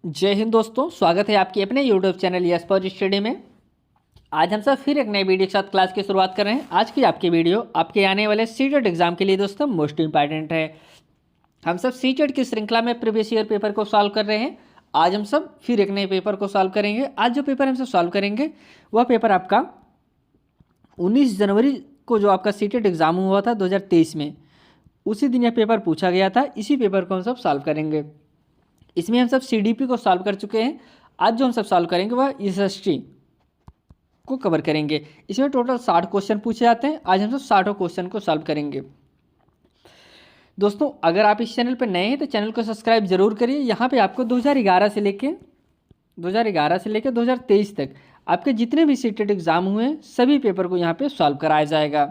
जय हिंद दोस्तों, स्वागत है आपके अपने YouTube channel yes for study में। आज हम सब फिर एक नए वीडियो के साथ क्लास की शुरुआत कर रहे हैं। आज की आपकी वीडियो आपके आने वाले सीटेट एग्जाम के लिए दोस्तों मोस्ट इंपॉर्टेंट है। हम सब सीटेट की श्रृंखला में प्रीवियस ईयर पेपर को सॉल्व कर रहे हैं। आज हम सब फिर एक नए पेपर को सॉल्व करेंगे। आज जो पेपर हम सब सॉल्व करेंगे वह पेपर आपका 19 जनवरी को जो आपका सीटेट एग्जाम हुआ था 2023 में, उसी दिन यह पेपर पूछा गया था। इसी पेपर को हम सब सॉल्व करेंगे। इसमें हम सब सीडीपी को सॉल्व कर चुके हैं। आज जो हम सब सॉल्व करेंगे वह हिस्ट्री को कवर करेंगे। इसमें टोटल 60 क्वेश्चन पूछे जाते हैं। आज हम सब 60 क्वेश्चन को सॉल्व करेंगे। दोस्तों, अगर आप इस चैनल पर नए हैं तो चैनल को सब्सक्राइब जरूर करिए। यहाँ पे आपको 2011 से लेके 2023 तक आपके जितने भी सीटेट एग्जाम हुए हैं सभी पेपर को यहाँ पे सॉल्व कराया जाएगा।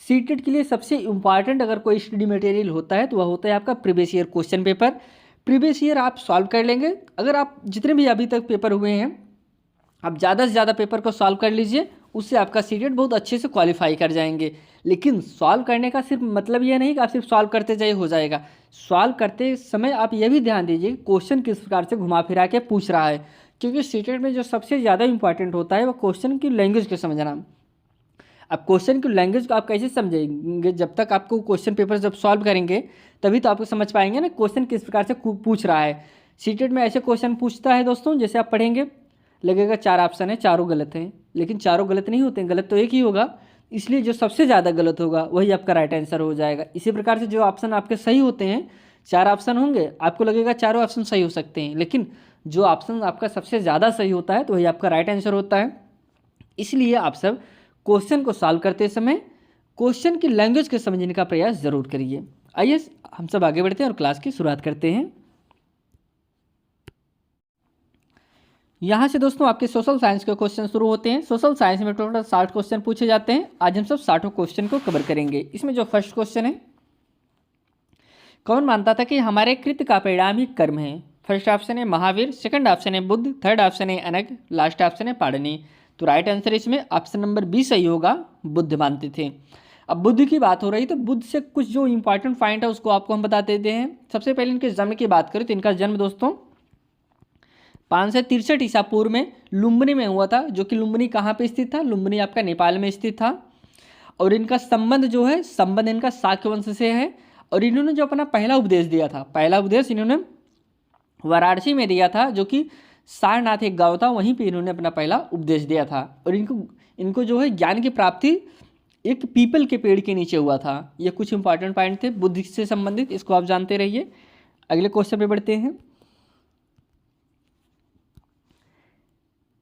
सीटेट के लिए सबसे इम्पॉर्टेंट अगर कोई स्टडी मटेरियल होता है तो वह होता है आपका previous year question paper. Previous year आप सॉल्व कर लेंगे। अगर आप जितने भी अभी तक पेपर हुए हैं आप ज़्यादा से ज़्यादा पेपर को सॉल्व कर लीजिए, उससे आपका सीटेट बहुत अच्छे से क्वालिफाई कर जाएंगे। लेकिन सॉल्व करने का सिर्फ मतलब ये नहीं कि आप सिर्फ सॉल्व करते जाइए हो जाएगा। सॉल्व करते समय आप ये भी ध्यान दीजिए क्वेश्चन किस प्रकार से घुमा फिरा के पूछ रहा है, क्योंकि सीटेट में जो सबसे ज़्यादा इंपॉर्टेंट होता है वह क्वेश्चन की लैंग्वेज को समझना। अब क्वेश्चन की लैंग्वेज को आप कैसे समझेंगे? जब तक आपको क्वेश्चन पेपर जब सॉल्व करेंगे तभी तो आपको समझ पाएंगे ना क्वेश्चन किस प्रकार से पूछ रहा है। सीटेट में ऐसे क्वेश्चन पूछता है दोस्तों, जैसे आप पढ़ेंगे लगेगा 4 ऑप्शन है, चारों गलत हैं, लेकिन चारों गलत नहीं होते हैं, गलत तो एक ही होगा। इसलिए जो सबसे ज़्यादा गलत होगा वही आपका राइट आंसर हो जाएगा। इसी प्रकार से जो ऑप्शन आपके सही होते हैं, 4 ऑप्शन होंगे, आपको लगेगा चारों ऑप्शन सही हो सकते हैं, लेकिन जो ऑप्शन आपका सबसे ज़्यादा सही होता है तो वही आपका राइट आंसर होता है। इसलिए आप सब क्वेश्चन को सॉल्व करते समय क्वेश्चन की लैंग्वेज को समझने का प्रयास जरूर करिए। आइए हम सब आगे बढ़ते हैं और क्लास की शुरुआत करते हैं। यहाँ से दोस्तों आपके सोशल साइंस के क्वेश्चन शुरू होते हैं। सोशल साइंस में टोटल 60 क्वेश्चन पूछे जाते हैं। आज हम सब 60 क्वेश्चन को कवर करेंगे। इसमें जो फर्स्ट क्वेश्चन है, कौन मानता था कि हमारे कृत्य का परिणाम ही कर्म है? फर्स्ट ऑप्शन है महावीर, सेकंड ऑप्शन है बुद्ध, थर्ड ऑप्शन है अनग, लास्ट ऑप्शन है पाणिनि। तो राइट आंसर इसमें ऑप्शन नंबर बी सही होगा, बुद्ध मानते थे। अब बुद्ध की बात हो रही तो बुद्ध से कुछ जो इंपॉर्टेंट पॉइंट है उसको आपको हम बता देते हैं। सबसे पहले इनके जन्म की बात करें तो इनका जन्म दोस्तों 563 ईसा पूर्व में लुम्बिनी में हुआ था, जो कि लुम्बिनी कहाँ पे स्थित था? लुम्बिनी आपका नेपाल में स्थित था। और इनका संबंध जो है, संबंध इनका शाक्य वंश से है। और इन्होंने जो अपना पहला उपदेश दिया था, पहला उपदेश इन्होंने वाराणसी में दिया था, जो कि सारनाथ एक गांव था, वहीं पे इन्होंने अपना पहला उपदेश दिया था। और इनको जो है ज्ञान की प्राप्ति एक पीपल के पेड़ के नीचे हुआ था। ये कुछ इंपॉर्टेंट पॉइंट थे बुद्ध से संबंधित, इसको आप जानते रहिए। अगले क्वेश्चन पे बढ़ते हैं।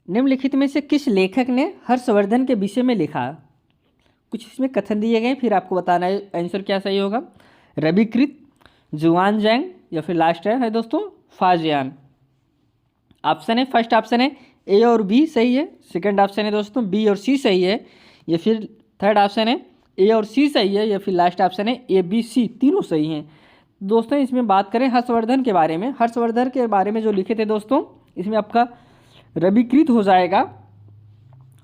निम्नलिखित में से किस लेखक ने हर्षवर्धन के विषय में लिखा? कुछ इसमें कथन दिए गए, फिर आपको बताना है आंसर क्या सही होगा। रविकृत, जुआनजैंग, या फिर लास्ट है दोस्तों फाजियान। ऑप्शन है, फर्स्ट ऑप्शन है ए और बी सही है, सेकंड ऑप्शन है दोस्तों बी और सी सही है, या फिर थर्ड ऑप्शन है ए और सी सही है, या फिर लास्ट ऑप्शन है ए बी सी, तीनों सही हैं। दोस्तों इसमें बात करें हर्षवर्धन के बारे में, हर्षवर्धन के बारे में जो लिखे थे दोस्तों, इसमें आपका रविकृत हो जाएगा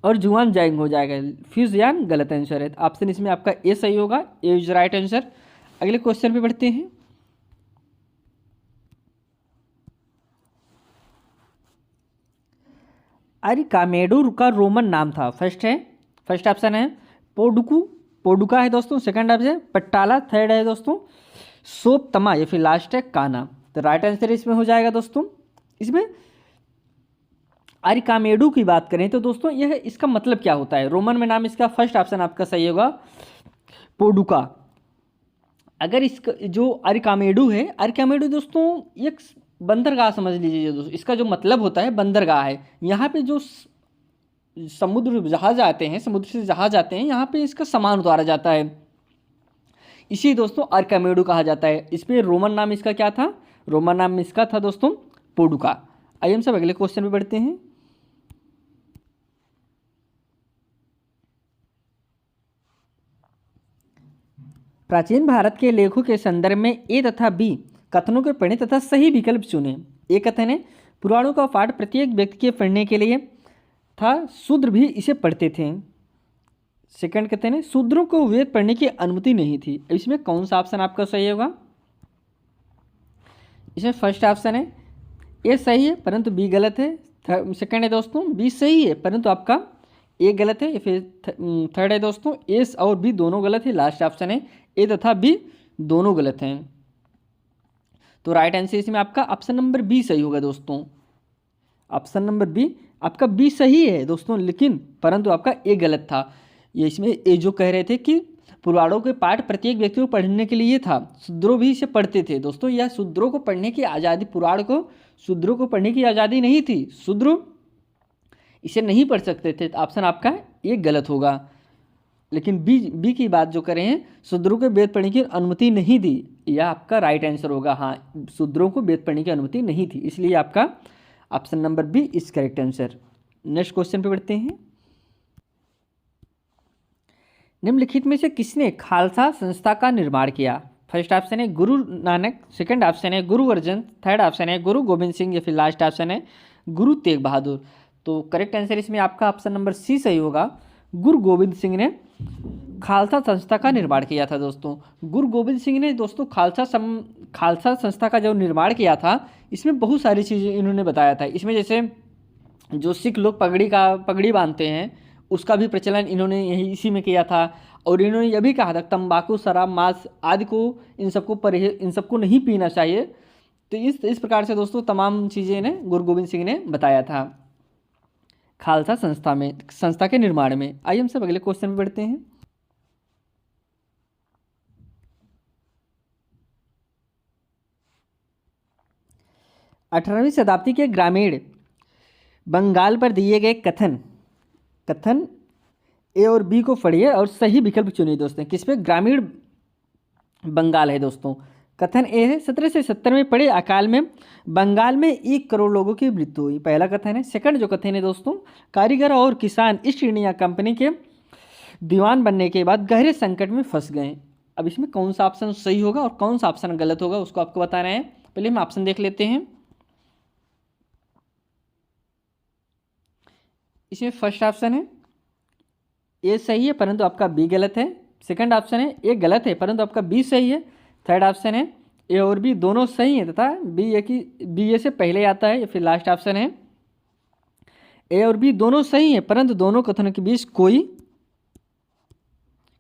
और जुआन जैंग हो जाएगा। फ्यूजियान गलत आंसर है। ऑप्शन इसमें आपका ए सही होगा, ए इज राइट आंसर। अगले क्वेश्चन पे बढ़ते हैं। अरिकामेडू का रोमन नाम था? फर्स्ट ऑप्शन है पोडुकू, पोडुका है दोस्तों, सेकंड ऑप्शन है पट्टाला, थर्ड है दोस्तों सोपतमा, या फिर लास्ट है काना। तो राइट आंसर इसमें हो जाएगा दोस्तों, इसमें अरिकामेडू की बात करें तो दोस्तों यह इसका मतलब क्या होता है? रोमन में नाम इसका फर्स्ट ऑप्शन आपका सही होगा पोडुका। अगर इसका जो अरिकामेडू है, अरिकामेडू दोस्तों एक बंदरगाह समझ लीजिए दोस्तों, इसका जो मतलब होता है बंदरगाह है। यहाँ पे जो समुद्र जहाज आते हैं, समुद्र से जहाज आते हैं, यहाँ पे इसका सामान उतारा जाता है, इसी दोस्तों अरिकामेडू कहा जाता है। इस पर रोमन नाम इसका क्या था? रोमन नाम इसका था दोस्तों पोडुका। आइए हम सब अगले क्वेश्चन पे बढ़ते हैं। प्राचीन भारत के लेखों के संदर्भ में ए तथा बी कथनों के पढ़ने तथा सही विकल्प चुने। एक कथन है पुराणों का पाठ प्रत्येक व्यक्ति के पढ़ने के लिए था, शूद्र भी इसे पढ़ते थे। सेकंड कथन है शूद्रों को वेद पढ़ने की अनुमति नहीं थी। इसमें कौन सा ऑप्शन आपका सही होगा? इसमें फर्स्ट ऑप्शन है ए सही है परंतु बी गलत है। सेकंड है दोस्तों बी सही है परंतु आपका ए गलत है। फिर थर्ड है दोस्तों ए और बी दोनों गलत है। लास्ट ऑप्शन है ए तथा बी दोनों गलत हैं। तो राइट आंसर इसमें आपका ऑप्शन नंबर बी सही होगा दोस्तों। ऑप्शन नंबर बी आपका बी सही है दोस्तों, लेकिन परंतु आपका ए गलत था। ये इसमें ए जो कह रहे थे कि पुराणों के पाठ प्रत्येक व्यक्ति को पढ़ने के लिए था, शूद्रों भी इसे पढ़ते थे। दोस्तों यह शूद्रों को पढ़ने की आज़ादी, पुराण को शूद्रों को पढ़ने की आज़ादी नहीं थी, शूद्र इसे नहीं पढ़ सकते थे। ऑप्शन आपका ये गलत होगा। लेकिन बी की बात जो करें हैं, शूद्रों को वेद पढ़ने की अनुमति नहीं दी, यह आपका राइट आंसर होगा। हाँ, शूद्रों को वेद पढ़ने की अनुमति नहीं थी, इसलिए आपका option number B is correct answer. Next question पे बढ़ते हैं। निम्नलिखित में से किसने खालसा संस्था का निर्माण किया? फर्स्ट ऑप्शन है गुरु नानक, सेकंड ऑप्शन है गुरु अर्जन, थर्ड ऑप्शन है गुरु गोविंद सिंह या फिर लास्ट ऑप्शन है गुरु तेग बहादुर। तो करेक्ट आंसर इसमें आपका ऑप्शन नंबर सी सही होगा। गुरु गोविंद सिंह ने खालसा संस्था का निर्माण किया था दोस्तों। गुरु गोविंद सिंह ने दोस्तों खालसा संस्था का जो निर्माण किया था, इसमें बहुत सारी चीज़ें इन्होंने बताया था। इसमें जैसे जो सिख लोग पगड़ी बांधते हैं, उसका भी प्रचलन इन्होंने यही इसी में किया था। और इन्होंने यह भी कहा था तंबाकू, शराब, मांस आदि को इन सबको नहीं पीना चाहिए। तो इस प्रकार से दोस्तों तमाम चीज़ें ने गुरु गोविंद सिंह ने बताया था खालसा संस्था के निर्माण में। आइए हम सब अगले क्वेश्चन में बढ़ते हैं। अठारहवीं शताब्दी के ग्रामीण बंगाल पर दिए गए कथन ए और बी को पढ़िए और सही विकल्प चुनिए दोस्तों। किस पे? ग्रामीण बंगाल है दोस्तों। कथन ए है 1770 में पड़े अकाल में बंगाल में 1 करोड़ लोगों की मृत्यु हुई, पहला कथन है। सेकंड जो कथन है दोस्तों, कारीगर और किसान ईस्ट इंडिया कंपनी के दीवान बनने के बाद गहरे संकट में फंस गए। अब इसमें कौन सा ऑप्शन सही होगा और कौन सा ऑप्शन गलत होगा उसको आपको बताना है। पहले हम ऑप्शन देख लेते हैं। इसमें फर्स्ट ऑप्शन है ए सही है परंतु आपका बी गलत है। सेकंड ऑप्शन है ए गलत है परंतु आपका बी सही है। थर्ड ऑप्शन है ए और बी दोनों सही है तथा बी ए से पहले आता है। या फिर लास्ट ऑप्शन है ए और बी दोनों सही है परंतु दोनों कथनों के बीच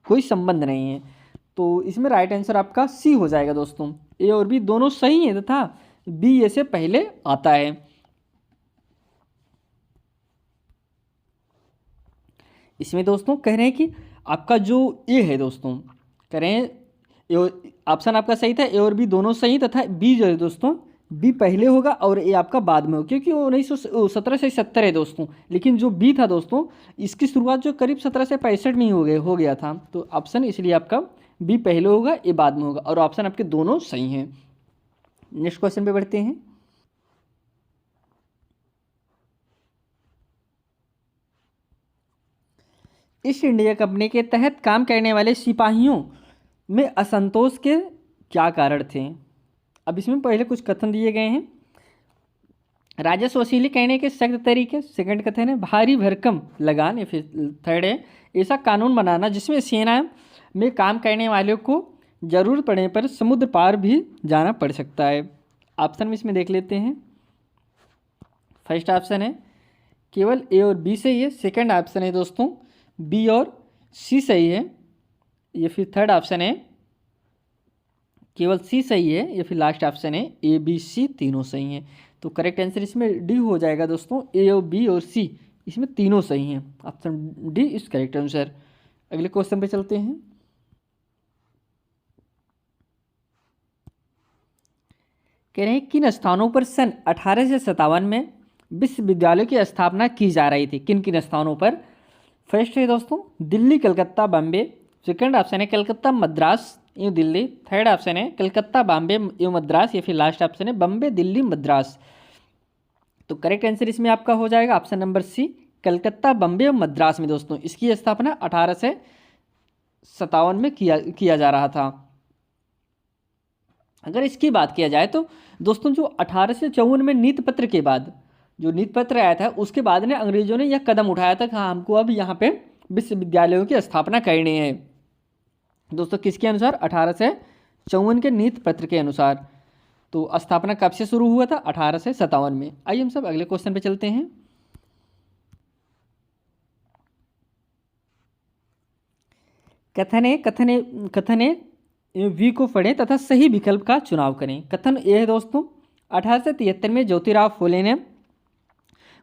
कोई संबंध नहीं है। तो इसमें राइट आंसर आपका सी हो जाएगा दोस्तों। ए और बी दोनों सही है तथा बी ए से पहले आता है। इसमें दोस्तों कह रहे हैं कि आपका जो ए है दोस्तों, कह रहे हैं ऑप्शन आपका सही था, ए और बी दोनों सही तथा बी जो है दोस्तों बी पहले होगा और ए आपका बाद में होगा, क्योंकि वो 1770 है दोस्तों। लेकिन जो बी था दोस्तों, इसकी शुरुआत जो करीब 1765 में ही हो गया था। तो ऑप्शन इसलिए आपका बी पहले होगा, ए बाद में होगा और ऑप्शन आपके दोनों सही हैं। नेक्स्ट क्वेश्चन पे बढ़ते हैं। ईस्ट इंडिया कंपनी के तहत काम करने वाले सिपाहियों में असंतोष के क्या कारण थे? अब इसमें पहले कुछ कथन दिए गए हैं। राजस्व वसूली करने के सख्त तरीके, सेकंड कथन है भारी भरकम लगान, या फिर थर्ड है ऐसा कानून बनाना जिसमें सेना में काम करने वालों को जरूरत पड़ने पर समुद्र पार भी जाना पड़ सकता है। ऑप्शन में इसमें देख लेते हैं। फर्स्ट ऑप्शन है केवल ए और बी सही है। सेकंड ऑप्शन है दोस्तों बी और सी सही है। या फिर थर्ड ऑप्शन है केवल सी सही है। या फिर लास्ट ऑप्शन है ए बी सी तीनों सही हैं। तो करेक्ट आंसर इसमें डी हो जाएगा दोस्तों। ए और बी और सी इसमें तीनों सही हैं। Option D is correct answer. अगले क्वेश्चन पे चलते हैं। कह रहे हैं किन स्थानों पर सन 1857 में विश्वविद्यालय की स्थापना की जा रही थी? किन किन स्थानों पर? फर्स्ट है दोस्तों दिल्ली, कलकत्ता, बॉम्बे। सेकंड ऑप्शन है Calcutta, Madras, new Delhi. Third option है कलकत्ता, बॉम्बे, न्यू मद्रास। या फिर लास्ट ऑप्शन है बॉम्बे, दिल्ली, मद्रास। तो करेक्ट आंसर इसमें आपका हो जाएगा option number C, Calcutta, Bombay और मद्रास में दोस्तों इसकी स्थापना 1857 में किया जा रहा था। अगर इसकी बात किया जाए तो दोस्तों जो 1854 में नीति पत्र के बाद जो नीति पत्र आया था, उसके बाद ने अंग्रेजों ने यह कदम उठाया था कि हाँ हमको अब यहाँ पे विश्वविद्यालयों की स्थापना करनी है दोस्तों। किसके अनुसार? 1854 के नीति पत्र के अनुसार। तो स्थापना कब से शुरू हुआ था? 1857 में। आइए हम सब अगले क्वेश्चन पे चलते हैं। कथन वी को पढ़ें तथा सही विकल्प का चुनाव करें। कथन ए है दोस्तों, 1873 में ज्योतिराव फुले ने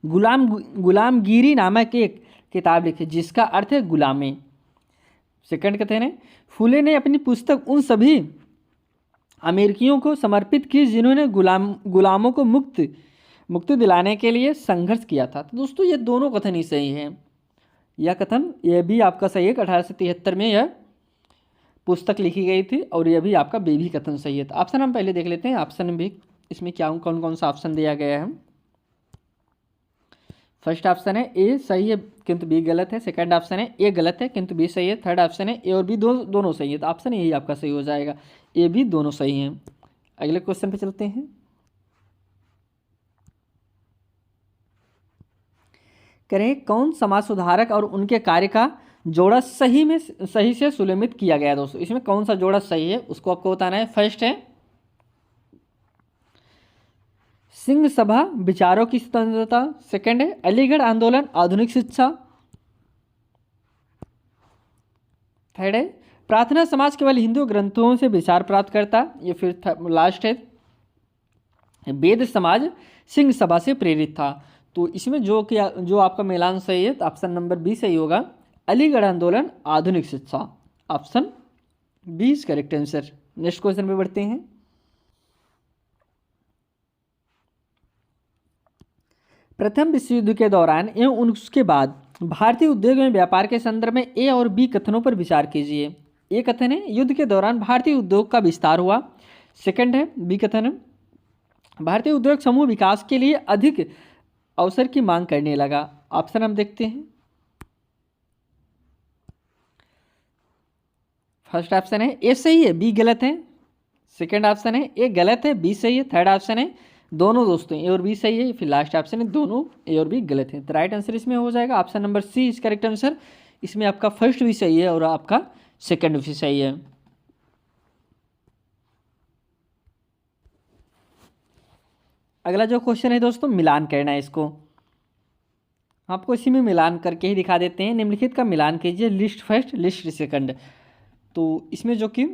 गुलामगिरी नामक एक किताब लिखी जिसका अर्थ है गुलामी। सेकंड कथन है, फुले ने अपनी पुस्तक उन सभी अमेरिकियों को समर्पित की जिन्होंने गुलामों को मुक्ति दिलाने के लिए संघर्ष किया था। तो दोस्तों ये दोनों कथन ही सही हैं। यह कथन यह भी आपका सही है कि 1873 में यह पुस्तक लिखी गई थी, और यह भी आपका बी भी कथन सही है। तो ऑप्शन हम पहले देख लेते हैं, ऑप्शन भी इसमें क्या कौन कौन सा ऑप्शन दिया गया है। फर्स्ट ऑप्शन है ए सही है किंतु बी गलत है। सेकंड ऑप्शन है ए गलत है किंतु बी सही है। थर्ड ऑप्शन है ए और बी दोनों सही है। तो ऑप्शन यही आपका सही हो जाएगा, ए बी दोनों सही हैं। अगले क्वेश्चन पे चलते हैं। करें कौन समाज सुधारक और उनके कार्य का जोड़ा सही से सुलमित किया गया। दोस्तों इसमें कौन सा जोड़ा सही है उसको आपको बताना है। फर्स्ट है सिंह सभा विचारों की स्वतंत्रता। सेकंड है अलीगढ़ आंदोलन आधुनिक शिक्षा। थर्ड है प्रार्थना समाज केवल हिंदू ग्रंथों से विचार प्राप्त करता। ये फिर लास्ट है वेद समाज सिंह सभा से प्रेरित था। तो इसमें जो आपका मिलान सही है, तो ऑप्शन नंबर बी सही होगा, अलीगढ़ आंदोलन आधुनिक शिक्षा। Option B is correct answer. Next question पे बढ़ते हैं। प्रथम विश्व युद्ध के दौरान एवं उसके बाद भारतीय उद्योग एवं व्यापार के संदर्भ में ए और बी कथनों पर विचार कीजिए। ए कथन है युद्ध के दौरान भारतीय उद्योग का विस्तार हुआ। सेकंड है बी कथन है भारतीय उद्योग समूह विकास के लिए अधिक अवसर की मांग करने लगा। ऑप्शन हम देखते हैं। फर्स्ट ऑप्शन है ए सही है बी गलत है। सेकंड ऑप्शन है ए गलत है बी सही है। थर्ड ऑप्शन है दोनों दोस्तों ए और बी सही है। फिर लास्ट ऑप्शन है दोनों ए और बी गलत है। तो राइट आंसर इसमें हो जाएगा option number C is correct answer. इसमें आपका फर्स्ट भी सही है और आपका सेकंड भी सही है। अगला जो क्वेश्चन है दोस्तों मिलान करना है, इसको आपको इसी में मिलान करके ही दिखा देते हैं। निम्नलिखित का मिलान कीजिए, लिस्ट फर्स्ट लिस्ट सेकंड। तो इसमें जो कि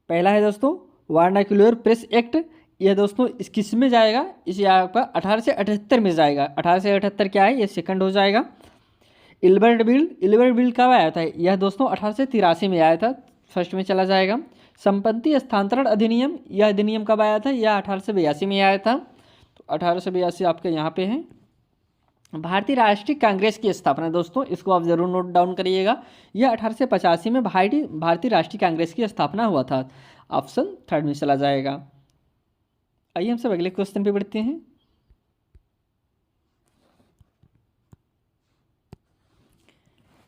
पहला है दोस्तों वर्नाक्युलर प्रेस एक्ट, यह दोस्तों इस किस में जाएगा, इसे आपका 1878 में जाएगा। 1878 क्या है, ये सेकंड हो जाएगा। इल्बर्ट बिल कब आया था, यह दोस्तों 1883 में आया था, फर्स्ट में चला जाएगा। संपत्ति हस्तांतरण अधिनियम, यह अधिनियम कब आया था, यह 1882 में आया था। तो 1882 आपके यहाँ पे है। भारतीय राष्ट्रीय कांग्रेस की स्थापना दोस्तों, इसको आप जरूर नोट डाउन करिएगा, यह 1885 में भारतीय राष्ट्रीय कांग्रेस की स्थापना हुआ था। ऑप्शन थर्ड में चला जाएगा। आइए हम सब अगले क्वेश्चन पे बढ़ते हैं।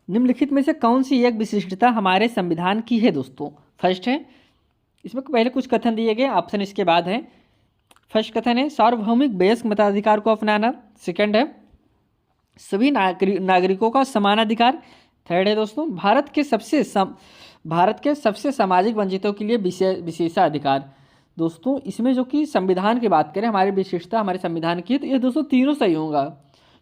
निम्नलिखित में से कौन सी एक विशिष्टता हमारे संविधान की है दोस्तों। फर्स्ट है, इसमें पहले कुछ कथन दिए गए, ऑप्शन इसके बाद है। फर्स्ट कथन है सार्वभौमिक वयस्क मताधिकार को अपनाना। सेकंड है सभी नागरिकों का समान अधिकार। थर्ड है दोस्तों भारत के सबसे सामाजिक वंचितों के लिए विशेषाधिकार। दोस्तों इसमें जो कि संविधान की बात करें, हमारी विशेषता हमारे संविधान की, तो ये दोस्तों तीनों सही होगा,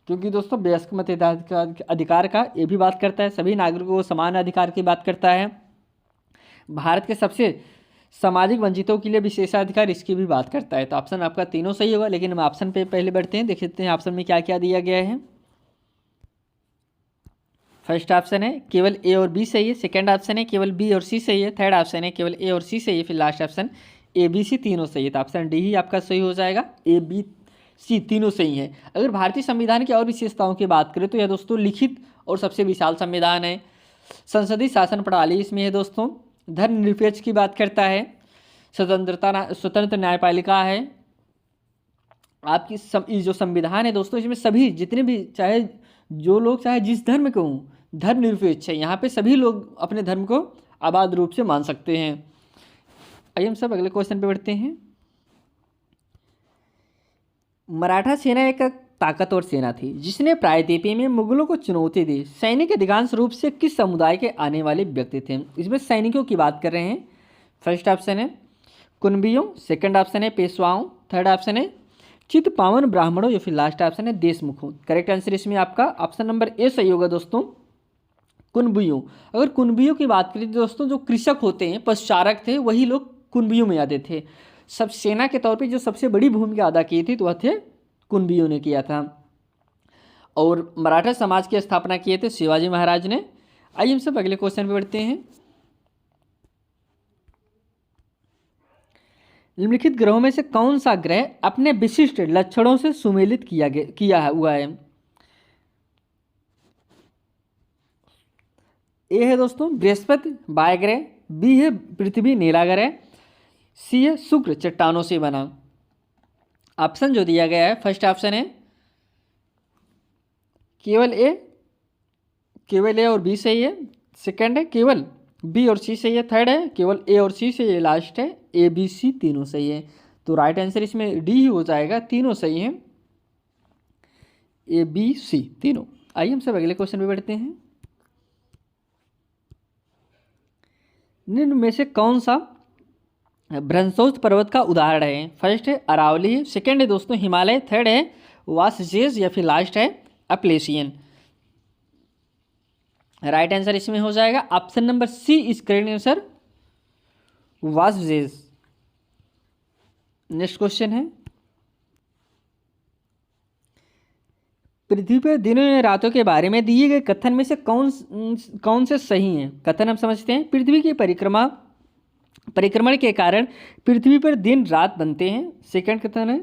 क्योंकि दोस्तों वयस्क मताधिकार का ये भी बात करता है, सभी नागरिकों को समान अधिकार की बात करता है, भारत के सबसे सामाजिक वंचितों के लिए विशेषाधिकार इसकी भी बात करता है। तो ऑप्शन आपका तीनों सही होगा। लेकिन हम ऑप्शन पे पहले बढ़ते हैं, देख लेते हैं ऑप्शन में क्या क्या दिया गया है। फर्स्ट ऑप्शन है केवल ए और बी सही है। सेकंड ऑप्शन है केवल बी और सी सही है। थर्ड ऑप्शन है केवल ए और सी सही है। फिर last option A B C तीनों सही है। तो ऑप्शन डी ही आपका सही हो जाएगा, ए बी सी तीनों सही है। अगर भारतीय संविधान की और विशेषताओं की बात करें तो यह दोस्तों लिखित और सबसे विशाल संविधान है। संसदीय शासन प्रणाली इसमें है दोस्तों, धर्मनिरपेक्ष की बात करता है, स्वतंत्र न्यायपालिका है। आपकी ये जो संविधान है दोस्तों, इसमें सभी जितने भी चाहे जो लोग चाहे जिस धर्म के हों, धर्मनिरपेक्ष है। यहाँ पे सभी लोग अपने धर्म को आबाद रूप से मान सकते हैं। आइए हम सब अगले क्वेश्चन पे बढ़ते हैं। मराठा सेना एक ताकतवर सेना थी जिसने प्रायद्वीपीय में मुगलों को चुनौती दी। सैनिक अधिकांश रूप से किस समुदाय के आने वाले व्यक्ति थे। इसमें सैनिकों की बात कर रहे हैं। फर्स्ट ऑप्शन है कुनबियों, सेकंड ऑप्शन है पेशवाओं, थर्ड ऑप्शन है चित पावन ब्राह्मणों, या फिर लास्ट ऑप्शन है देशमुखों। करेक्ट आंसर इसमें आपका ऑप्शन नंबर ए सही होगा दोस्तों, कुनबियों। अगर कुनबियों की बात करें तो दोस्तों जो कृषक होते हैं, पशुचारक थे, वही लोग कुनबियों में आते थे। सब सेना के तौर पे जो सबसे बड़ी भूमिका अदा की थी तो वह थे कुनबियों ने किया था। और मराठा समाज की स्थापना किए थे शिवाजी महाराज ने। आइए हम सब अगले क्वेश्चन पे बढ़ते हैं। निम्नलिखित ग्रहों में से कौन सा ग्रह अपने विशिष्ट लक्षणों से सुमेलित किया हुआ है? ए है दोस्तों बृहस्पति वाय ग्रह, बी है पृथ्वी नीला ग्रह, सी है शुक्र चट्टानों से बना। ऑप्शन जो दिया गया है, फर्स्ट ऑप्शन है केवल ए और बी सही है, सेकंड है केवल बी और सी सही है, थर्ड है केवल ए और सी सही है, लास्ट है ए बी सी तीनों सही है। तो राइट आंसर इसमें डी ही हो जाएगा, तीनों सही हैं, ए बी सी तीनों। आइए हम सब अगले क्वेश्चन पे बढ़ते हैं। निम्न में से कौन सा ब्रह्मोत्स पर्वत का उदाहरण है? फर्स्ट है अरावली है, सेकंड है दोस्तों हिमालय, थर्ड है वासजेज, या फिर लास्ट है अप्लेशियन। राइट आंसर इसमें हो जाएगा option number C is correct answer, वासजेज। नेक्स्ट क्वेश्चन है, पृथ्वी पर दिनों या रातों के बारे में दिए गए कथन में से कौन से सही हैं? कथन हम समझते हैं, पृथ्वी की परिक्रमण के कारण पृथ्वी पर दिन रात बनते हैं। सेकंड कथन है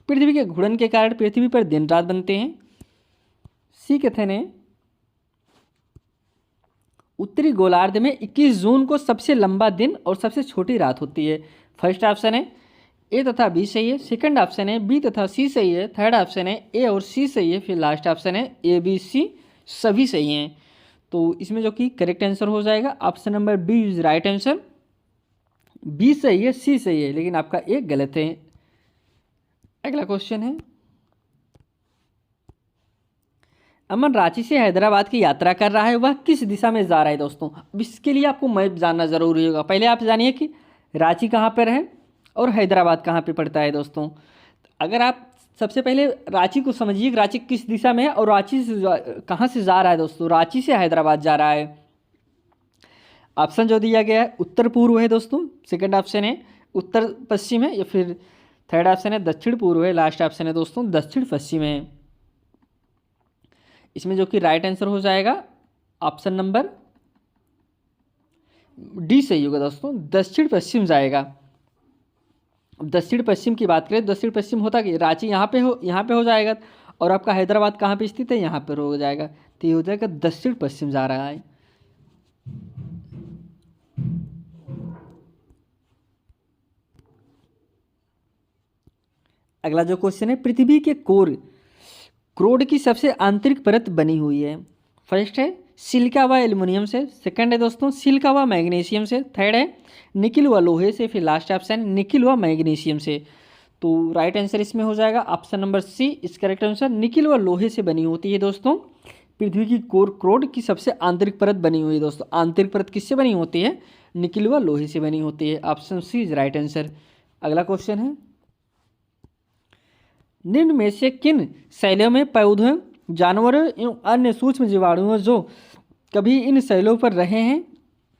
पृथ्वी के घूर्णन के कारण पृथ्वी पर दिन रात बनते हैं। सी कथन है उत्तरी गोलार्ध में 21 जून को सबसे लंबा दिन और सबसे छोटी रात होती है। फर्स्ट ऑप्शन है ए तथा बी सही है, सेकंड ऑप्शन है बी तथा सी सही है, थर्ड ऑप्शन है ए और सी सही है, फिर लास्ट ऑप्शन है ए बी सी सभी सही हैं। तो इसमें जो कि करेक्ट आंसर हो जाएगा option number B is right answer. B सही है, सी सही है, लेकिन आपका एक गलत है। अगला क्वेश्चन है, अमन रांची से हैदराबाद की यात्रा कर रहा है, वह किस दिशा में जा रहा है? दोस्तों अब इसके लिए आपको मैप जानना जरूरी होगा। पहले आप जानिए कि रांची कहाँ पर है और हैदराबाद कहाँ पे पड़ता है। दोस्तों अगर आप सबसे पहले रांची को समझिए, रांची किस दिशा में है और रांची से कहाँ से जा रहा है। दोस्तों रांची से हैदराबाद जा रहा है। ऑप्शन जो दिया गया है उत्तर पूर्व है दोस्तों, सेकंड ऑप्शन है उत्तर पश्चिम है, या फिर थर्ड ऑप्शन है दक्षिण पूर्व है, लास्ट ऑप्शन है दोस्तों दक्षिण पश्चिम है। इसमें जो कि राइट आंसर हो जाएगा ऑप्शन नंबर डी सही होगा दोस्तों, दक्षिण पश्चिम जाएगा। अब दक्षिण पश्चिम की बात करें, दक्षिण पश्चिम होता कि रांची यहाँ पे हो जाएगा, और आपका हैदराबाद कहाँ पे स्थित है, यहाँ पर हो जाएगा, तो ये हो जाएगा दक्षिण पश्चिम जा रहा है। अगला जो क्वेश्चन है, पृथ्वी के क्रोड की सबसे आंतरिक परत बनी हुई है। फर्स्ट है सिलिका व एल्युमिनियम से, सेकंड है दोस्तों सिलिका व मैग्नीशियम से, थर्ड है निकिल व लोहे से, फिर लास्ट ऑप्शन निकिल व मैग्नीशियम से। तो राइट आंसर इसमें हो जाएगा ऑप्शन नंबर सी इस करेक्ट आंसर, निकिल व लोहे से बनी होती है दोस्तों पृथ्वी की क्रोड की सबसे आंतरिक परत बनी हुई है। दोस्तों आंतरिक परत किससे बनी होती है? निकिल व लोहे से बनी होती है। Option C is right answer. अगला क्वेश्चन है, निम्न में से किन शैलों में पौधों, जानवरों एवं अन्य सूक्ष्म जीवाणुओं जो कभी इन शैलों पर रहे हैं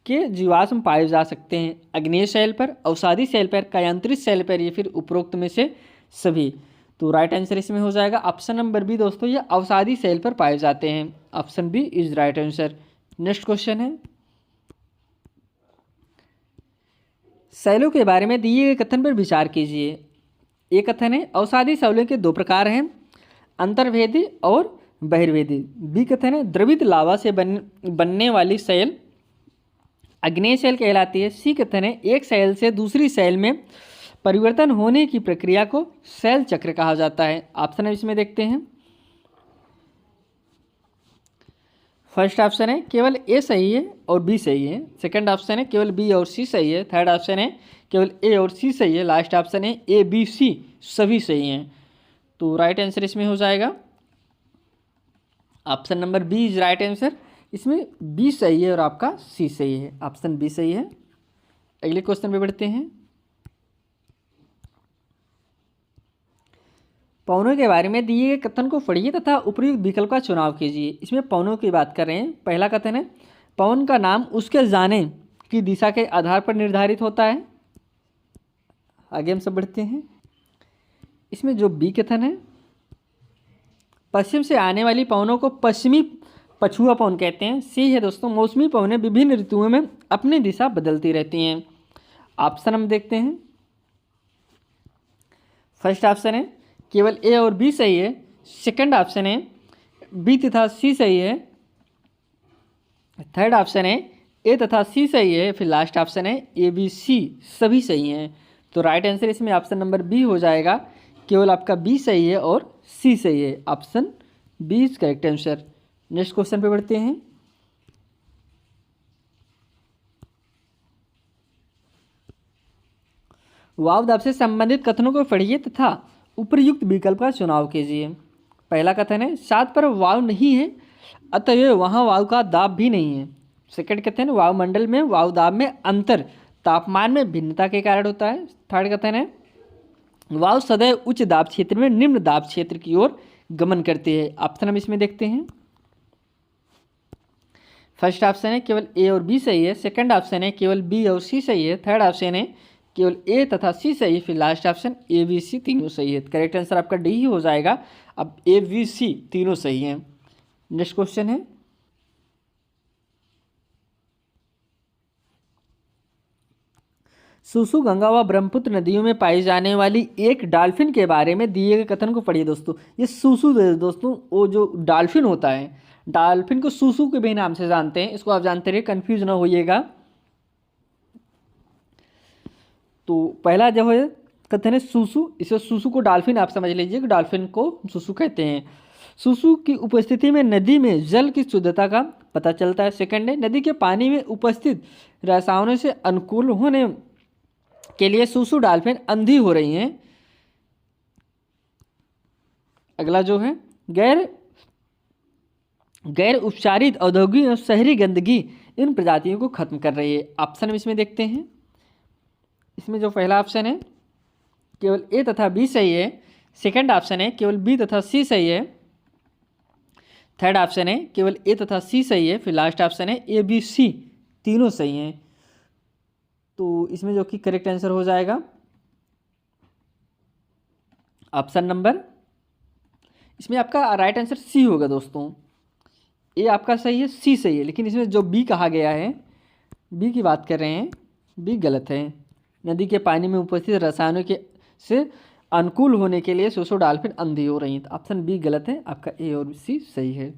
के जीवाश्म पाए जा सकते हैं? अग्नेय शैल पर, अवसादी शैल पर, कायांतरित शैल पर, या फिर उपरोक्त में से सभी। तो राइट आंसर इसमें हो जाएगा ऑप्शन नंबर बी दोस्तों, ये अवसादी शैल पर पाए जाते हैं। Option B is right answer. Next question है, शैलों के बारे में दिए गए कथन पर विचार कीजिए। एक कथन है अवसादी शैलों के दो प्रकार हैं, अंतर्वेदी और बहिर्वेदी। बी कथन है द्रवित लावा से बनने वाली शैल अग्नेय शैल कहलाती है। सी कथन है एक शैल से दूसरी शैल में परिवर्तन होने की प्रक्रिया को शैल चक्र कहा जाता है। ऑप्शन इसमें देखते हैं, फर्स्ट ऑप्शन है केवल ए सही है और बी सही है, सेकंड ऑप्शन है केवल बी और सी सही है, थर्ड ऑप्शन है केवल ए और सी सही है, लास्ट ऑप्शन है ए बी सी सभी सही हैं। तो राइट आंसर इसमें हो जाएगा option number B is right answer. इसमें बी सही है और आपका सी सही है, ऑप्शन बी सही है। अगले क्वेश्चन पे बढ़ते हैं, पौनों के बारे में दिए गए कथन को पढ़िए तथा उपयुक्त विकल्प का चुनाव कीजिए। इसमें पौनों की बात कर रहे हैं। पहला कथन है पवन का नाम उसके जाने की दिशा के आधार पर निर्धारित होता है। आगे हम सब बढ़ते हैं। इसमें जो बी कथन है पश्चिम से आने वाली पवनों को पश्चिमी पछुआ पवन कहते हैं। सी है दोस्तों मौसमी पवनें विभिन्न ऋतुओं में अपनी दिशा बदलती रहती हैं। ऑप्शन हम देखते हैं। फर्स्ट ऑप्शन है केवल ए और बी सही है। सेकंड ऑप्शन है बी तथा सी सही है। थर्ड ऑप्शन है ए तथा सी सही है। फिर लास्ट ऑप्शन है ए बी सी सभी सही हैं। तो राइट आंसर इसमें ऑप्शन नंबर बी हो जाएगा। केवल आपका बी सही है और सी सही है। Option B is correct answer. Next question पे बढ़ते हैं। वाव दाब से संबंधित कथनों को पढ़िए तथा उपयुक्त विकल्प का चुनाव कीजिए। पहला कथन है सात पर वाव नहीं है अतएव वहाँ वाव का दाब भी नहीं है। सेकंड कथन वायुमंडल में वाव दाब में अंतर तापमान में भिन्नता के कारण होता है। थर्ड कथन है वाव सदैव उच्च दाब क्षेत्र में निम्न दाब क्षेत्र की ओर गमन करती है। ऑप्शन हम इसमें देखते हैं। फर्स्ट ऑप्शन है केवल ए और बी सही है। सेकंड ऑप्शन है केवल बी और सी सही है। थर्ड ऑप्शन है केवल ए तथा सी सही है। फिर last option A B C तीनों सही है। करेक्ट आंसर आपका डी ही हो जाएगा। अब ए बी सी तीनों सही हैं। नेक्स्ट क्वेश्चन है सुसु गंगा व ब्रह्मपुत्र नदियों में पाई जाने वाली एक डॉल्फिन के बारे में दिए गए कथन को पढ़िए दोस्तों। ये सुसु दोस्तों वो जो डॉल्फिन होता है, डॉल्फिन को सुसु के भी नाम से जानते हैं। इसको आप जानते रहिए, कंफ्यूज ना होइएगा। तो पहला जो है कथन है सुसु, इसे सुसु को डॉल्फिन आप समझ लीजिए कि डॉल्फिन को सुसु कहते हैं। सुसु की उपस्थिति में नदी में जल की शुद्धता का पता चलता है। सेकंड है नदी के पानी में उपस्थित रसायनों से अनुकूल होने के लिए सुसु डॉल्फिन अंधी हो रही हैं। अगला जो है गैर उपचारित औद्योगिक और शहरी गंदगी इन प्रजातियों को खत्म कर रही है। ऑप्शन हम इसमें देखते हैं। इसमें जो पहला ऑप्शन है केवल ए तथा बी सही है। सेकंड ऑप्शन है केवल बी तथा सी सही है। थर्ड ऑप्शन है केवल ए तथा सी सही है। फिर लास्ट ऑप्शन है ए बी सी तीनों सही हैं। तो इसमें जो कि करेक्ट आंसर हो जाएगा ऑप्शन नंबर, इसमें आपका राइट आंसर सी होगा दोस्तों। ए आपका सही है, सी सही है, लेकिन इसमें जो बी कहा गया है, बी की बात कर रहे हैं, बी गलत है। नदी के पानी में उपस्थित रसायनों के से अनुकूल होने के लिए सुसु डॉल्फिन अंधी हो रही है। तो ऑप्शन बी गलत है, आपका ए और सी सही है।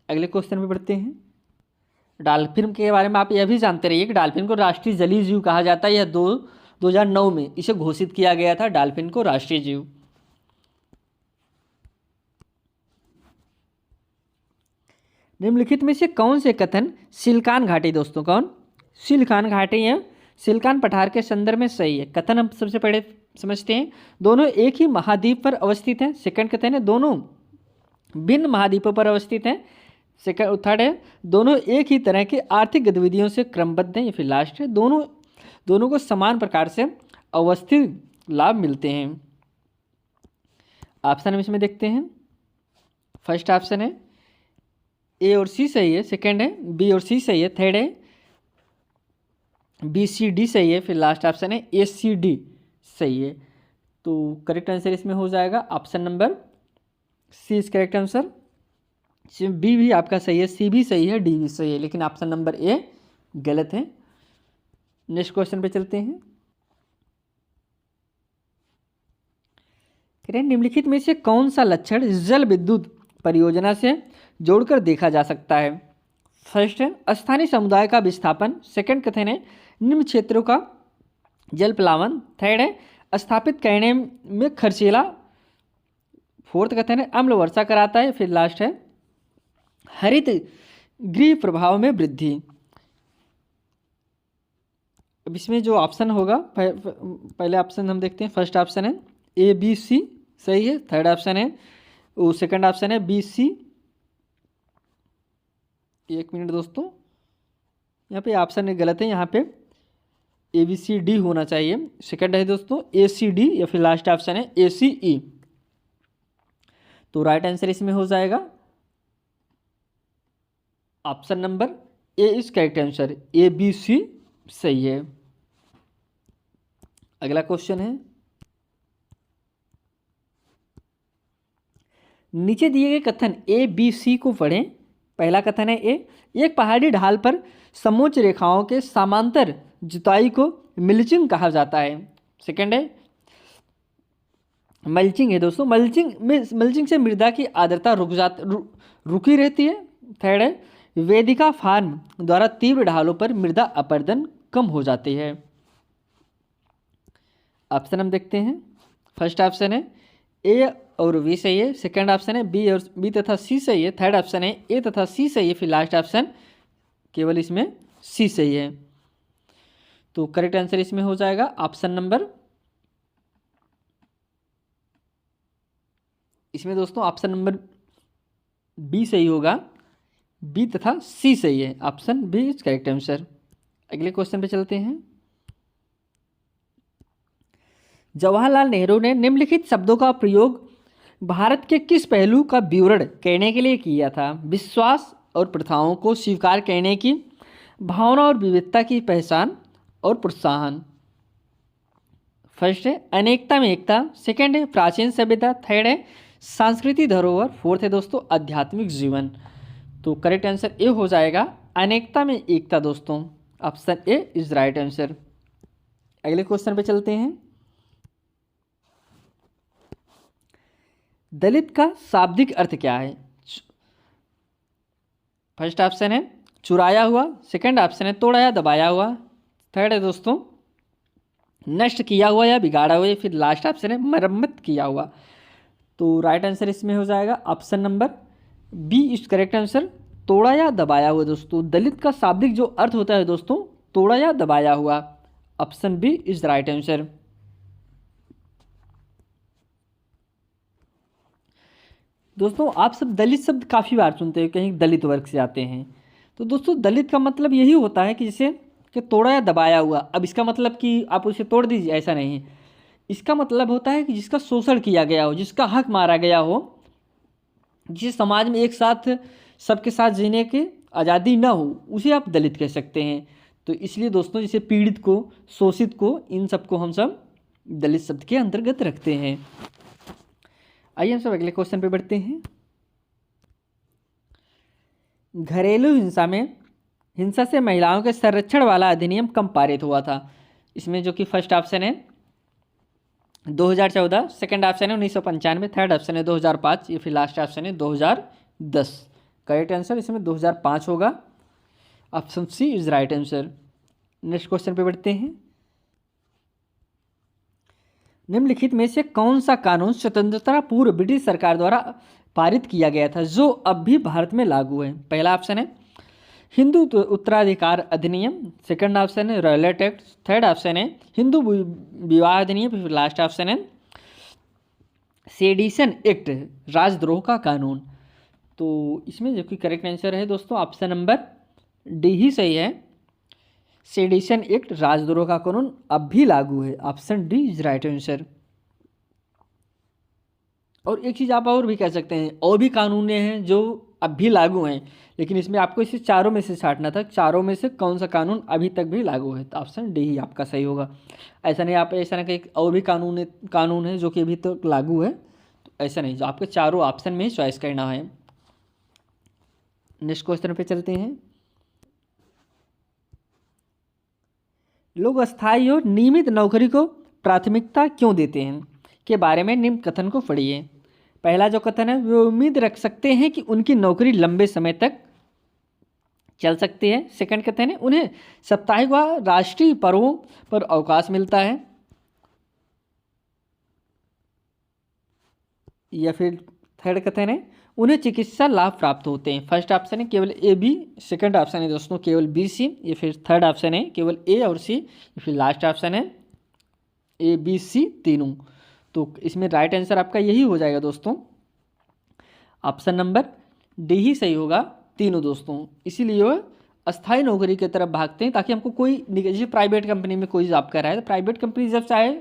अगले क्वेश्चन में बढ़ते हैं। डॉल्फिन के बारे में आप यह भी जानते रहिए कि डॉल्फिन को राष्ट्रीय जलीय जीव कहा जाता है। यह 2009 में इसे घोषित किया गया था डॉल्फिन को राष्ट्रीय जीव। निम्नलिखित में से कौन से कथन सिलिकॉन घाटी दोस्तों कौन सिलिकॉन घाटी या सिलिकॉन पठार के संदर्भ में सही है? कथन हम सबसे पहले समझते हैं। दोनों एक ही महाद्वीप पर अवस्थित हैं। सेकंड कथन है दोनों भिन्न महाद्वीपों पर अवस्थित हैं। सेकंड थर्ड है दोनों एक ही तरह की आर्थिक गतिविधियों से क्रमबद्ध हैं। या फिर लास्ट है दोनों को समान प्रकार से अवस्थित लाभ मिलते हैं। ऑप्शन हम इसमें देखते हैं। फर्स्ट ऑप्शन है ए और सी सही है। सेकंड है बी और सी सही है। थर्ड है बी सी डी सही है। फिर लास्ट ऑप्शन है ए सी डी सही है। तो करेक्ट आंसर इसमें हो जाएगा option number C is correct answer. B भी आपका सही है, सी भी सही है, डी भी सही है, लेकिन ऑप्शन नंबर ए गलत है। नेक्स्ट क्वेश्चन पे चलते हैं। निम्नलिखित में से कौन सा लक्षण जल विद्युत परियोजना से जोड़कर देखा जा सकता है? फर्स्ट है स्थानीय समुदाय का विस्थापन। सेकंड कथन है निम्न क्षेत्रों का जल प्लावन। थर्ड है स्थापित करने में खर्चीला। फोर्थ कथन है अम्ल वर्षा कराता है। फिर लास्ट है हरित गृह प्रभाव में वृद्धि। अब इसमें जो ऑप्शन होगा पहले ऑप्शन हम देखते हैं। फर्स्ट ऑप्शन है ए बी सी सही है। थर्ड ऑप्शन है वो सेकंड ऑप्शन है बी सी। एक मिनट दोस्तों, यहाँ पे ऑप्शन गलत है। यहाँ पे ए बी सी डी होना चाहिए। सेकंड है दोस्तों ए सी डी या फिर लास्ट ऑप्शन है ए सी ई। तो राइट आंसर इसमें हो जाएगा option number A is correct answer, A B C सही है। अगला क्वेश्चन है, नीचे दिए गए कथन ए बी सी को पढ़ें। पहला कथन है ए, एक पहाड़ी ढाल पर समोच्च रेखाओं के समांतर जुताई को मिल्चिंग कहा जाता है। सेकंड है मल्चिंग है दोस्तों, मल्चिंग से मृदा की आर्द्रता रुकी रहती है। थर्ड है वेदिका फार्म द्वारा तीव्र ढालों पर मृदा अपरदन कम हो जाती है। ऑप्शन हम देखते हैं, फर्स्ट ऑप्शन है ए और बी सही है, सेकंड ऑप्शन है बी तथा सी सही है, थर्ड ऑप्शन है ए तथा सी सही है, फिर लास्ट ऑप्शन केवल इसमें सी सही है। तो करेक्ट आंसर इसमें हो जाएगा ऑप्शन नंबर, इसमें दोस्तों ऑप्शन नंबर बी सही होगा, बी तथा सी सही है, option B is correct answer. अगले क्वेश्चन पे चलते हैं, जवाहरलाल नेहरू ने निम्नलिखित शब्दों का प्रयोग भारत के किस पहलू का विवरण करने के लिए किया था? विश्वास और प्रथाओं को स्वीकार करने की भावना और विविधता की पहचान और प्रोत्साहन। फर्स्ट है अनेकता में एकता, सेकंड है प्राचीन सभ्यता, थर्ड है सांस्कृतिक धरोहर, फोर्थ है दोस्तों आध्यात्मिक जीवन। तो करेक्ट आंसर ए हो जाएगा अनेकता में एकता दोस्तों, option A is right answer. अगले क्वेश्चन पे चलते हैं, दलित का शाब्दिक अर्थ क्या है? फर्स्ट ऑप्शन है चुराया हुआ, सेकंड ऑप्शन है तोड़ा या दबाया हुआ, थर्ड है दोस्तों नष्ट किया हुआ या बिगाड़ा हुआ, फिर लास्ट ऑप्शन है मरम्मत किया हुआ। तो राइट आंसर इसमें हो जाएगा option number B is correct answer, तोड़ा या दबाया हुआ दोस्तों। दलित का शाब्दिक जो अर्थ होता है दोस्तों तोड़ा या दबाया हुआ, option B is right answer. दोस्तों आप सब दलित शब्द काफ़ी बार सुनते हो, कहीं दलित वर्ग से आते हैं। तो दोस्तों दलित का मतलब यही होता है कि जैसे कि तोड़ा या दबाया हुआ। अब इसका मतलब कि आप उसे तोड़ दीजिए, ऐसा नहीं है। इसका मतलब होता है कि जिसका शोषण किया गया हो, जिसका हक मारा गया हो, जिस समाज में एक साथ सबके साथ जीने की आज़ादी ना हो, उसे आप दलित कह सकते हैं। तो इसलिए दोस्तों जैसे पीड़ित को, शोषित को, इन सबको हम सब दलित शब्द के अंतर्गत रखते हैं। आइए हम सब अगले क्वेश्चन पे बढ़ते हैं। घरेलू हिंसा से महिलाओं के संरक्षण वाला अधिनियम कब पारित हुआ था? इसमें जो कि फर्स्ट ऑप्शन है 2014, सेकंड ऑप्शन है 1995, थर्ड ऑप्शन है 2005, ये फिर लास्ट ऑप्शन है 2010। करेक्ट आंसर इसमें 2005 होगा, option C is right answer. Next question पे बढ़ते हैं, निम्नलिखित में से कौन सा कानून स्वतंत्रता पूर्व ब्रिटिश सरकार द्वारा पारित किया गया था जो अब भी भारत में लागू है? पहला ऑप्शन है हिंदू उत्तराधिकार अधिनियम, सेकंड ऑप्शन है रॉयलेट एक्ट, थर्ड ऑप्शन है हिंदू विवाह अधिनियम, फिर लास्ट ऑप्शन है सेडिशन एक्ट, राजद्रोह का कानून। तो इसमें जो कि करेक्ट आंसर है दोस्तों ऑप्शन नंबर डी ही सही है, सेडिशन एक्ट, राजद्रोह का कानून अब भी लागू है, option D is right answer. और एक चीज़ आप और भी कह सकते हैं, और भी कानून हैं जो अब भी लागू हैं, लेकिन इसमें आपको इसे चारों में से छांटना था, चारों में से कौन सा कानून अभी तक भी लागू है, तो ऑप्शन डी ही आपका सही होगा। ऐसा नहीं आप ऐसा ना कहीं और भी कानून है जो कि अभी तक लागू है, तो ऐसा नहीं, जो आपके चारों ऑप्शन में ही चॉइस करना है। नेक्स्ट क्वेश्चन पे चलते हैं, लोग अस्थायी और नियमित नौकरी को प्राथमिकता क्यों देते हैं के बारे में निम्न कथन को पढ़िए। पहला जो कथन है, वे उम्मीद रख सकते हैं कि उनकी नौकरी लंबे समय तक चल सकती है। सेकंड कथन है, उन्हें साप्ताहिक व राष्ट्रीय पर्वों पर अवकाश मिलता है। या फिर थर्ड कथन है, उन्हें चिकित्सा लाभ प्राप्त होते हैं। फर्स्ट ऑप्शन है केवल ए बी, सेकंड ऑप्शन है दोस्तों केवल बी सी, या फिर थर्ड ऑप्शन है केवल ए और सी, या फिर लास्ट ऑप्शन है ए बी सी तीनों। तो इसमें राइट आंसर आपका यही हो जाएगा दोस्तों, ऑप्शन नंबर डी ही सही होगा, तीनों दोस्तों। इसीलिए वो अस्थायी नौकरी की तरफ भागते हैं, ताकि हमको कोई जैसे प्राइवेट कंपनी में कोई जॉब कर रहा है, तो प्राइवेट कंपनी जब चाहे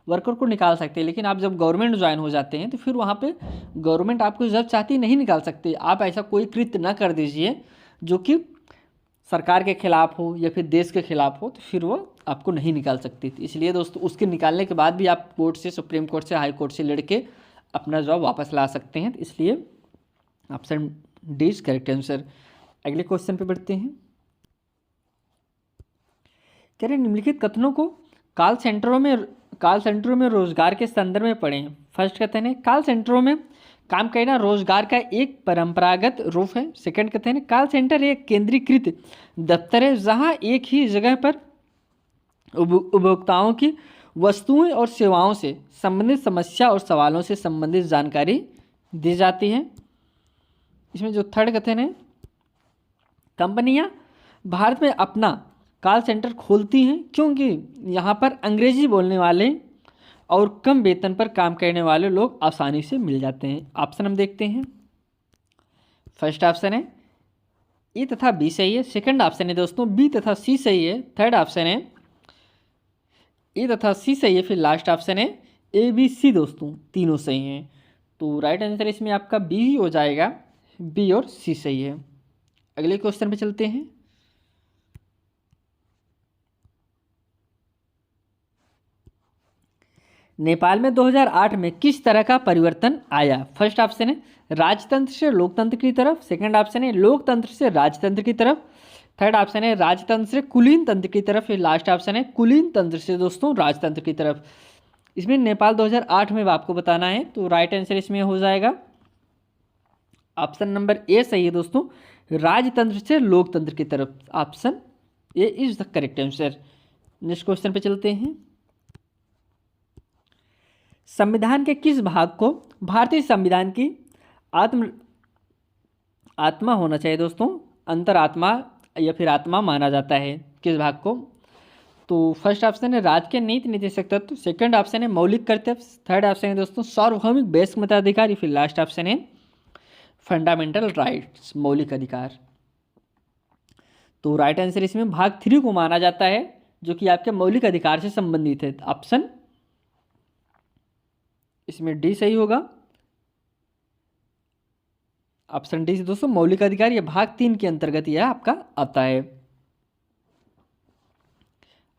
वर्कर को निकाल सकते हैं, लेकिन आप जब गवर्नमेंट ज्वाइन हो जाते हैं तो फिर वहाँ पे गवर्नमेंट आपको जब चाहती नहीं निकाल सकते। आप ऐसा कोई कृत्य ना कर दीजिए जो कि सरकार के खिलाफ हो या फिर देश के खिलाफ हो, तो फिर वो आपको नहीं निकाल सकती थी। इसलिए दोस्तों उसके निकालने के बाद भी आप कोर्ट से, सुप्रीम कोर्ट से, हाई कोर्ट से लड़के अपना जॉब वापस ला सकते हैं। इसलिए option D is correct answer. अगले क्वेश्चन पे बढ़ते हैं। कह रहे निम्नलिखित कथनों को कॉल सेंटरों में रोजगार के संदर्भ में पढ़ें। फर्स्ट कथन है कॉल सेंटरों में काम करना रोजगार का एक परंपरागत रूप है। सेकंड कथन है कॉल सेंटर एक केंद्रीकृत दफ्तर है जहां एक ही जगह पर उपभोक्ताओं की वस्तुएं और सेवाओं से संबंधित समस्या और सवालों से संबंधित जानकारी दी जाती है। इसमें जो थर्ड कथन है कंपनियां भारत में अपना कॉल सेंटर खोलती हैं क्योंकि यहाँ पर अंग्रेजी बोलने वाले और कम वेतन पर काम करने वाले लोग आसानी से मिल जाते हैं। ऑप्शन हम देखते हैं। फर्स्ट ऑप्शन है ए तथा बी सही है। सेकंड ऑप्शन है दोस्तों बी तथा सी सही है। थर्ड ऑप्शन है ए तथा सी सही है। फिर लास्ट ऑप्शन है ए बी सी दोस्तों तीनों सही हैं। तो राइट आंसर इसमें आपका बी ही हो जाएगा, बी और सी सही है। अगले क्वेश्चन पे चलते हैं। नेपाल में 2008 में किस तरह का परिवर्तन आया? फर्स्ट ऑप्शन है राजतंत्र से लोकतंत्र की तरफ। सेकंड ऑप्शन है लोकतंत्र से राजतंत्र की तरफ। थर्ड ऑप्शन है राजतंत्र से कुलीन तंत्र की तरफ। फिर लास्ट ऑप्शन है कुलीन तंत्र से दोस्तों राजतंत्र की तरफ। इसमें नेपाल 2008 में आपको बताना है, तो राइट आंसर इसमें हो जाएगा ऑप्शन नंबर ए सही है दोस्तों, राजतंत्र से लोकतंत्र की तरफ। Option A is the correct answer. Next question पे चलते हैं। संविधान के किस भाग को भारतीय संविधान की आत्मा होना चाहिए दोस्तों, अंतरात्मा या फिर आत्मा माना जाता है? किस भाग को? तो फर्स्ट ऑप्शन है राजकीय नीति नीतिशक तत्व। सेकंड ऑप्शन है मौलिक कर्तव्य। थर्ड ऑप्शन है दोस्तों सार्वभौमिक वयस्क मताधिकार। फिर लास्ट ऑप्शन है फंडामेंटल राइट्स, मौलिक अधिकार। तो राइट आंसर इसमें भाग 3 को माना जाता है जो कि आपके मौलिक अधिकार से संबंधित है। ऑप्शन इसमें डी सही होगा। ऑप्शन डी से दोस्तों मौलिक अधिकार ये भाग 3 के अंतर्गत यह आपका आता है।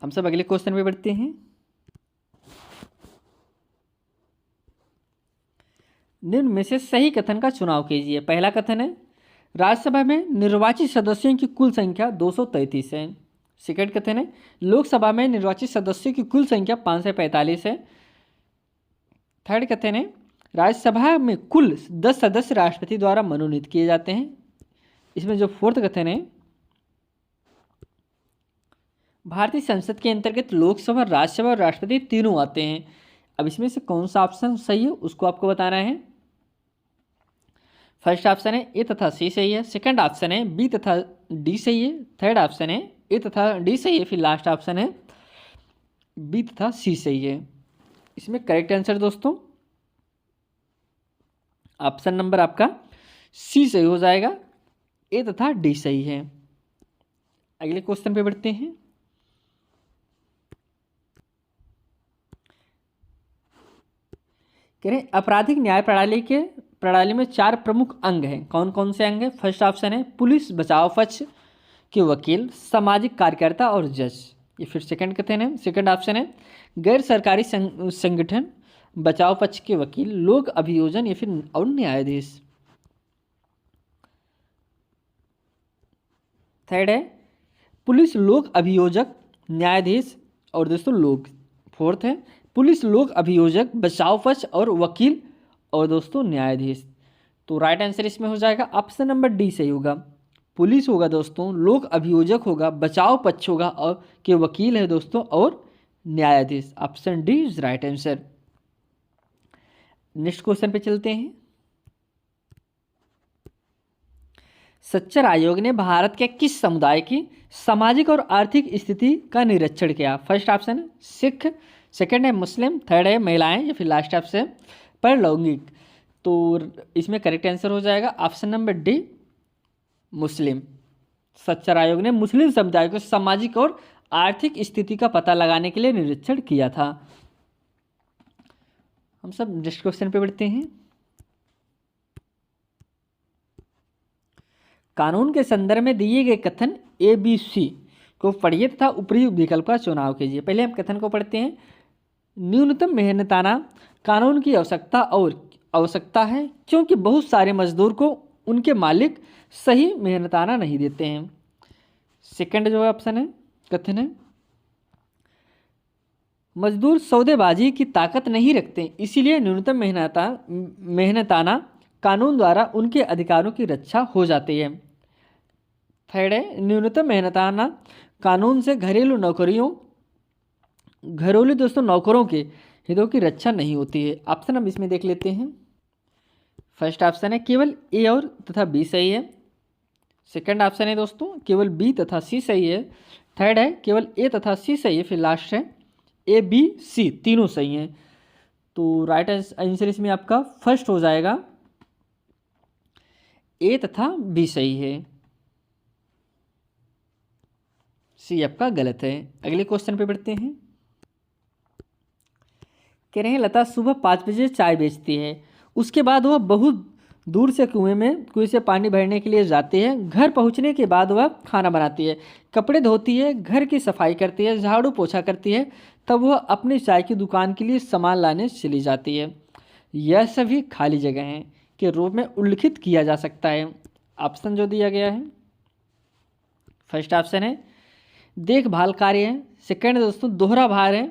हम सब अगले क्वेश्चन पे बढ़ते हैं। निम्न में से सही कथन का चुनाव कीजिए। पहला कथन है राज्यसभा में निर्वाचित सदस्यों की कुल संख्या 233 है। सेकंड कथन है लोकसभा में निर्वाचित सदस्यों की कुल संख्या 545 है। थर्ड कथन है राज्यसभा में कुल 10 सदस्य राष्ट्रपति द्वारा मनोनीत किए जाते हैं। इसमें जो फोर्थ कथन है भारतीय संसद के अंतर्गत लोकसभा, राज्यसभा और राष्ट्रपति तीनों आते हैं। अब इसमें से कौन सा ऑप्शन सही है उसको आपको बताना है। फर्स्ट ऑप्शन है ए तथा सी सही है। सेकंड ऑप्शन है बी तथा डी सही है। थर्ड ऑप्शन है ए तथा डी सही है। फिर लास्ट ऑप्शन है बी तथा सी सही है। इसमें करेक्ट आंसर दोस्तों ऑप्शन नंबर आपका सी सही हो जाएगा, ए तथा डी सही है। अगले क्वेश्चन पे बढ़ते हैं। कह रहे आपराधिक न्याय प्रणाली में 4 प्रमुख अंग हैं। कौन कौन से अंग हैं? फर्स्ट ऑप्शन है पुलिस, बचाव पक्ष के वकील, सामाजिक कार्यकर्ता और जज। ये फिर सेकंड कथन है। सेकंड ऑप्शन है गैर सरकारी संगठन, बचाव पक्ष के वकील, लोक अभियोजन या फिर और न्यायाधीश। थर्ड है पुलिस, लोक अभियोजक, न्यायाधीश और दोस्तों लोग। फोर्थ है पुलिस, लोक अभियोजक, बचाव पक्ष और वकील और दोस्तों न्यायाधीश। तो राइट आंसर इसमें हो जाएगा ऑप्शन नंबर डी सही होगा। पुलिस होगा दोस्तों, लोक अभियोजक होगा, बचाव पक्ष होगा और के वकील है दोस्तों और न्यायाधीश। Option D is right answer. Next question पे चलते हैं। सच्चर आयोग ने भारत के किस समुदाय की सामाजिक और आर्थिक स्थिति का निरीक्षण किया? फर्स्ट ऑप्शन है सिख, सेकंड है मुस्लिम, थर्ड है महिलाएं या फिर लास्ट ऑप्शन परलौंगिक। तो इसमें करेक्ट आंसर हो जाएगा ऑप्शन नंबर डी मुस्लिम। सच्चर आयोग ने मुस्लिम समुदाय को सामाजिक और आर्थिक स्थिति का पता लगाने के लिए निरीक्षण किया था। हम सब नेक्स्ट क्वेश्चन पे बढ़ते हैं। कानून के संदर्भ में दिए गए कथन ABC को पढ़िए तथा उपयुक्त विकल्प का चुनाव कीजिए। पहले हम कथन को पढ़ते हैं। न्यूनतम मेहनताना कानून की आवश्यकता है क्योंकि बहुत सारे मजदूर को उनके मालिक सही मेहनताना नहीं देते हैं। सेकंड जो ऑप्शन है कथन है, मजदूर सौदेबाजी की ताकत नहीं रखते, इसीलिए न्यूनतम मेहनताना कानून द्वारा उनके अधिकारों की रक्षा हो जाती है। थर्ड है, न्यूनतम मेहनताना कानून से घरेलू नौकरों के हितों की रक्षा नहीं होती है। ऑप्शन हम इसमें देख लेते हैं। फर्स्ट ऑप्शन है केवल ए और तथा बी सही है। सेकंड ऑप्शन है दोस्तों केवल बी तथा सी सही है। थर्ड है केवल ए तथा सी सही है। फिर लास्ट है ए बी सी तीनों सही हैं। तो राइट आंसर इसमें आपका फर्स्ट हो जाएगा, ए तथा बी सही है, सी आपका गलत है। अगले क्वेश्चन पे बढ़ते हैं। कह रहे हैं लता सुबह 5 बजे चाय बेचती है, उसके बाद वह बहुत दूर से कुएं से पानी भरने के लिए जाती है। घर पहुंचने के बाद वह खाना बनाती है, कपड़े धोती है, घर की सफाई करती है, झाड़ू पोछा करती है, तब वह अपनी चाय की दुकान के लिए सामान लाने चली जाती है। यह सभी खाली जगह के रूप में उल्लिखित किया जा सकता है। ऑप्शन जो दिया गया है, फर्स्ट ऑप्शन है देखभाल कार्य है। सेकंड दोस्तों दोहरा भार है।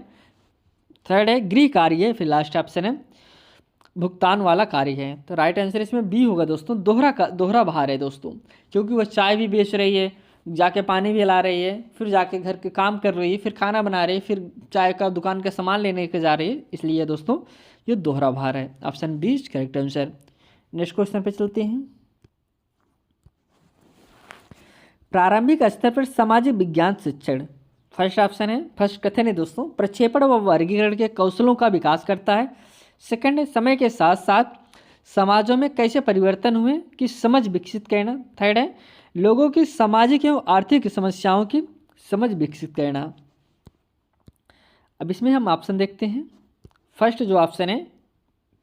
थर्ड है गृह कार्य है। फिर लास्ट ऑप्शन है भुगतान वाला कार्य है। तो राइट आंसर इसमें बी होगा दोस्तों, दोहरा भार है दोस्तों, क्योंकि वह चाय भी बेच रही है, जाके पानी भी ला रही है, फिर जाके घर के काम कर रही है, फिर खाना बना रही है, फिर चाय का दुकान का सामान लेने के जा रही है, इसलिए दोस्तों ये दोहरा भार है। Option B is correct answer. Next question पे चलते हैं। प्रारंभिक स्तर पर सामाजिक विज्ञान शिक्षण, फर्स्ट ऑप्शन है, फर्स्ट कथन है दोस्तों प्रक्षेपण व वर्गीकरण के कौशलों का विकास करता है। सेकंड है समय के साथ साथ समाजों में कैसे परिवर्तन हुए कि समझ विकसित करना। थर्ड है लोगों की सामाजिक एवं आर्थिक समस्याओं की समझ विकसित करना। अब इसमें हम ऑप्शन देखते हैं। फर्स्ट जो ऑप्शन है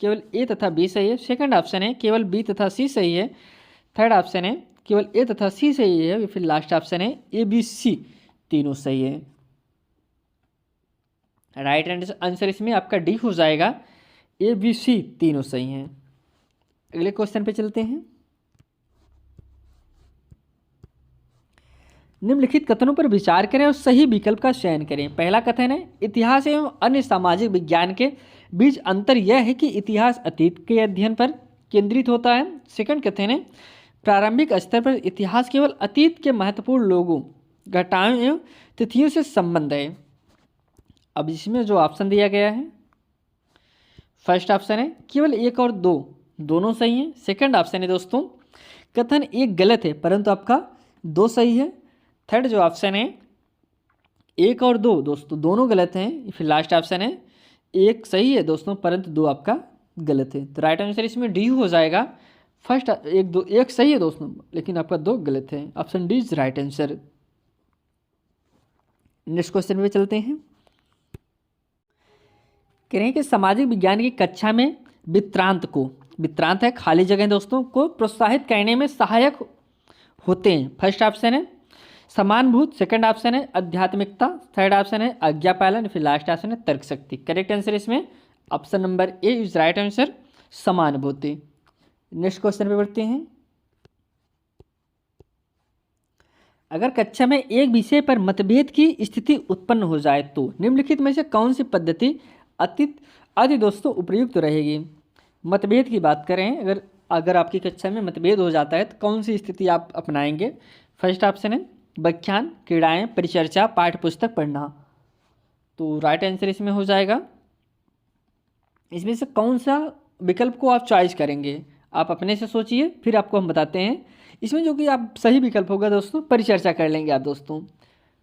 केवल ए तथा बी सही है। सेकंड ऑप्शन है केवल बी तथा सी सही है। थर्ड ऑप्शन है केवल ए तथा सी सही है। फिर लास्ट ऑप्शन है ए बी सी तीनों सही है। राइट आंसर इसमें आपका डी हो जाएगा, ए बी सी तीनों सही हैं। अगले क्वेश्चन पे चलते हैं। निम्नलिखित कथनों पर विचार करें और सही विकल्प का चयन करें। पहला कथन है इतिहास एवं अन्य सामाजिक विज्ञान के बीच अंतर यह है कि इतिहास अतीत के अध्ययन पर केंद्रित होता है। सेकंड कथन है प्रारंभिक स्तर पर इतिहास केवल अतीत के महत्वपूर्ण लोगों, घटनाओं एवं तिथियों से संबंध है। अब इसमें जो ऑप्शन दिया गया है, फर्स्ट ऑप्शन है केवल एक और दो दोनों सही हैं। सेकंड ऑप्शन है दोस्तों कथन एक गलत है परंतु आपका दो सही है। थर्ड जो ऑप्शन है एक और दो दोस्तों दोनों गलत हैं। फिर लास्ट ऑप्शन है एक सही है दोस्तों परंतु दो आपका गलत है। तो राइट आंसर इसमें डी हो जाएगा। फर्स्ट एक सही है दोस्तों लेकिन आपका दो गलत है। Option D is right answer. Next question पे चलते हैं। कह रहे हैं कि सामाजिक विज्ञान की कक्षा में वित्रांत है खाली जगह दोस्तों को प्रोत्साहित करने में सहायक होते हैं। फर्स्ट ऑप्शन है समानुभूत। सेकंड ऑप्शन है आध्यात्मिकता। थर्ड ऑप्शन है आज्ञा पालन। फिर लास्ट ऑप्शन है तर्क शक्ति। करेक्ट आंसर इसमें option number A is right answer, समानुभूति। नेक्स्ट क्वेश्चन पे बढ़ते हैं। अगर कक्षा में एक विषय पर मतभेद की स्थिति उत्पन्न हो जाए तो निम्नलिखित में से कौन सी पद्धति अति दोस्तों उपयुक्त रहेगी। मतभेद की बात करें, अगर आपकी कक्षा में मतभेद हो जाता है तो कौन सी स्थिति आप अपनाएंगे। फर्स्ट ऑप्शन है व्याख्यान, क्रीड़ाएं, परिचर्चा, पाठ्य पुस्तक पढ़ना। तो राइट आंसर इसमें हो जाएगा, इसमें से कौन सा विकल्प को आप चॉइस करेंगे आप अपने से सोचिए, फिर आपको हम बताते हैं। इसमें जो कि आप सही विकल्प होगा दोस्तों परिचर्चा कर लेंगे, आप दोस्तों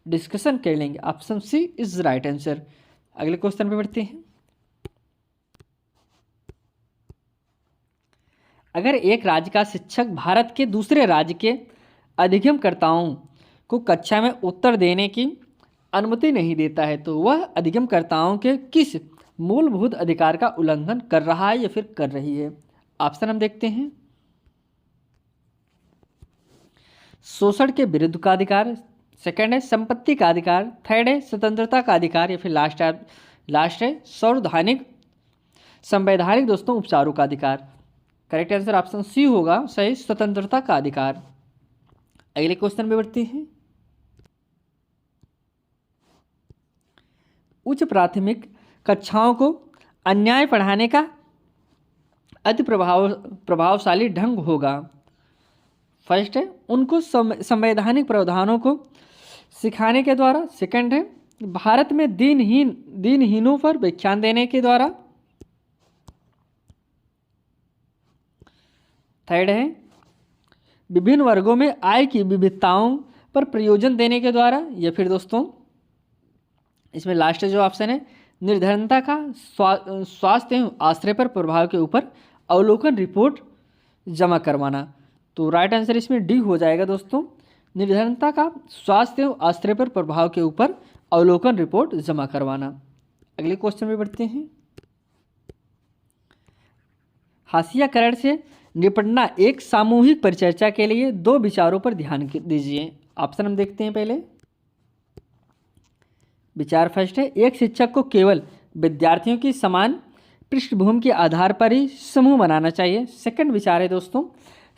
डिस्कशन कर लेंगे। Option C is right answer. अगले क्वेश्चन पे बढ़ते हैं। अगर एक राज्य का शिक्षक भारत के दूसरे राज्य के अधिगमकर्ताओं को कक्षा में उत्तर देने की अनुमति नहीं देता है तो वह अधिगमकर्ताओं के किस मूलभूत अधिकार का उल्लंघन कर रहा है या फिर कर रही है। ऑप्शन हम देखते हैं, शोषण के विरुद्ध का अधिकार, सेकंड है संपत्ति का अधिकार, थर्ड है स्वतंत्रता का अधिकार, या फिर लास्ट है संवैधानिक दोस्तों उपचारों का अधिकार। करेक्ट आंसर ऑप्शन सी होगा सही, स्वतंत्रता का अधिकार। अगले क्वेश्चन में बढ़ते हैं। उच्च प्राथमिक कक्षाओं को अन्याय पढ़ाने का अति प्रभावशाली ढंग होगा। फर्स्ट है उनको संवैधानिक प्रावधानों को सिखाने के द्वारा, सेकंड है भारत में दीनहीनों पर व्याख्यान देने के द्वारा, थर्ड है विभिन्न वर्गों में आय की विविधताओं पर प्रयोजन देने के द्वारा, या फिर दोस्तों इसमें लास्ट जो ऑप्शन है निर्धनता का स्वास्थ्य एवं आश्रय पर प्रभाव के ऊपर अवलोकन रिपोर्ट जमा करवाना। तो राइट आंसर इसमें डी हो जाएगा दोस्तों, निर्धनता का स्वास्थ्य एवं आश्रय पर प्रभाव के ऊपर अवलोकन रिपोर्ट जमा करवाना। अगले क्वेश्चन में बढ़ते हैं। हाशियाकरण से निपटना एक सामूहिक परिचर्चा के लिए दो विचारों पर ध्यान दीजिए। ऑप्शन हम देखते हैं पहले। विचार फर्स्ट है, एक शिक्षक को केवल विद्यार्थियों की समान पृष्ठभूमि के आधार पर ही समूह बनाना चाहिए। सेकंड विचार है दोस्तों,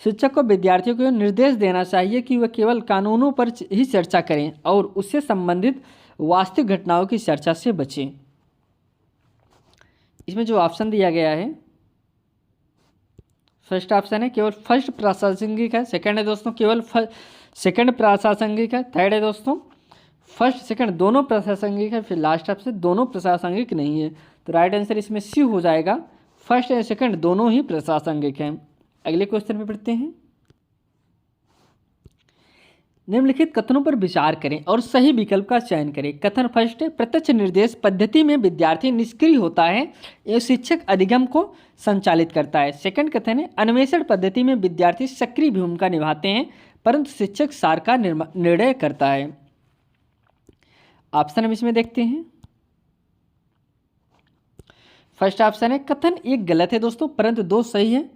शिक्षक को विद्यार्थियों को निर्देश देना चाहिए कि वह केवल कानूनों पर ही चर्चा करें और उससे संबंधित वास्तविक घटनाओं की चर्चा से बचें। इसमें जो ऑप्शन दिया गया है, फर्स्ट ऑप्शन है केवल फर्स्ट प्रासंगिक है, सेकंड है दोस्तों केवल सेकंड प्रासंगिक है, थर्ड है दोस्तों फर्स्ट सेकंड दोनों प्रासंगिक है, फिर लास्ट ऑप्शन दोनों प्रासंगिक नहीं है। तो राइट आंसर इसमें सी हो जाएगा, फर्स्ट एंड सेकंड दोनों ही प्रासंगिक हैं। अगले क्वेश्चन में पढ़ते हैं। निम्नलिखित कथनों पर विचार करें और सही विकल्प का चयन करें। कथन फर्स्ट है, प्रत्यक्ष निर्देश पद्धति में विद्यार्थी निष्क्रिय होता है, यह शिक्षक अधिगम को संचालित करता है। सेकंड कथन है, अन्वेषण पद्धति में विद्यार्थी सक्रिय भूमिका निभाते हैं परंतु शिक्षक सार का निर्णय करता है। ऑप्शन हम इसमें देखते हैं। फर्स्ट ऑप्शन है कथन एक गलत है दोस्तों परंतु दो सही है।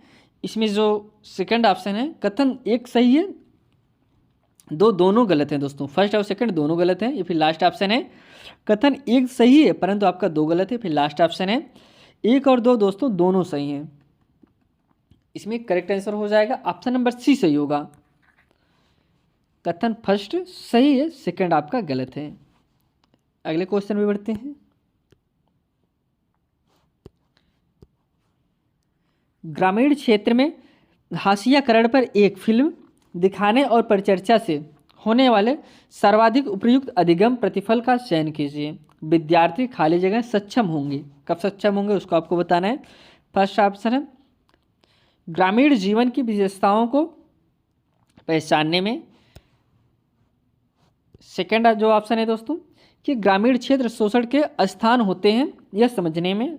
इसमें जो सेकंड ऑप्शन है कथन एक सही है दोनों गलत हैं दोस्तों, फर्स्ट और सेकंड दोनों गलत हैं। ये फिर लास्ट ऑप्शन है कथन एक सही है परंतु आपका दो गलत है। फिर लास्ट ऑप्शन है एक और दो दोस्तों दोनों सही हैं। इसमें करेक्ट आंसर हो जाएगा ऑप्शन नंबर सी सही होगा। कथन फर्स्ट सही है, सेकंड आपका गलत है। अगले क्वेश्चन में बढ़ते हैं। ग्रामीण क्षेत्र में हाशियाकरण पर एक फिल्म दिखाने और परिचर्चा से होने वाले सर्वाधिक उपयुक्त अधिगम प्रतिफल का चयन कीजिए। विद्यार्थी खाली जगह सक्षम होंगे, कब सक्षम होंगे उसको आपको बताना है। फर्स्ट ऑप्शन है ग्रामीण जीवन की विशेषताओं को पहचानने में। सेकंड जो ऑप्शन है दोस्तों कि ग्रामीण क्षेत्र शोषण के स्थान होते हैं यह समझने में।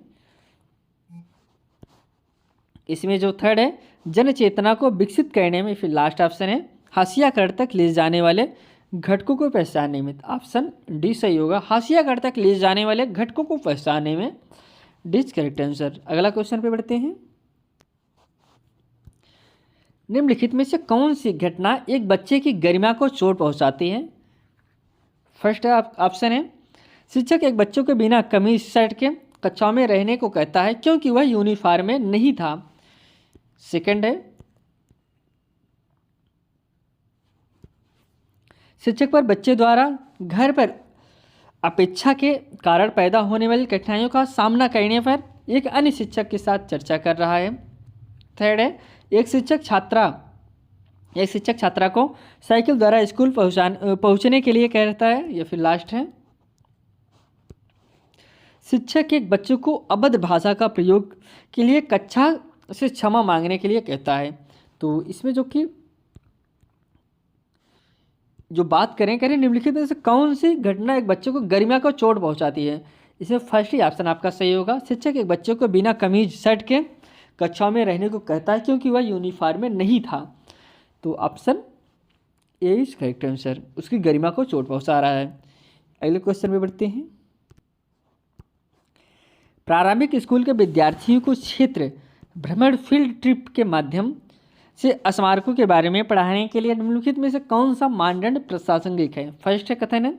इसमें जो थर्ड है जन चेतना को विकसित करने में। फिर लास्ट ऑप्शन है हाशियाकरण तक ले जाने वाले घटकों को पहचानने में। ऑप्शन डी सही होगा, हाशियाकरण तक ले जाने वाले घटकों को पहचानने में डी करेक्ट आंसर। अगला क्वेश्चन पे बढ़ते हैं। निम्नलिखित में से कौन सी घटना एक बच्चे की गरिमा को चोट पहुंचाती है। फर्स्ट ऑप्शन है शिक्षक एक बच्चों के बिना कमीज शर्ट के कक्षा में रहने को कहता है क्योंकि वह यूनिफॉर्म में नहीं था। सेकंड है शिक्षक पर बच्चे द्वारा घर पर अपेक्षा के कारण पैदा होने वाली कठिनाइयों का सामना करने पर एक अन्य शिक्षक के साथ चर्चा कर रहा है। थर्ड है एक शिक्षक छात्रा को साइकिल द्वारा स्कूल पहुंचने के लिए कहता है। या फिर लास्ट है शिक्षक एक बच्चों को अबद्ध भाषा का प्रयोग के लिए कक्षा से क्षमा मांगने के लिए कहता है। तो इसमें जो बात करें निम्नलिखित में से कौन सी घटना एक बच्चे को गरिमा को चोट पहुंचाती है। इसमें फर्स्ट ही ऑप्शन आपका सही होगा, शिक्षक एक बच्चे को बिना कमीज शर्ट के कक्षा में रहने को कहता है क्योंकि वह यूनिफॉर्म में नहीं था। तो option A is correct answer, उसकी गरिमा को चोट पहुंचा रहा है। अगले क्वेश्चन में बढ़ते हैं। प्रारंभिक स्कूल के विद्यार्थियों को क्षेत्र भ्रमण फील्ड ट्रिप के माध्यम से स्मारकों के बारे में पढ़ाने के लिए निम्नलिखित में से कौन सा मानदंड प्रासंगिक है। फर्स्ट है कथन है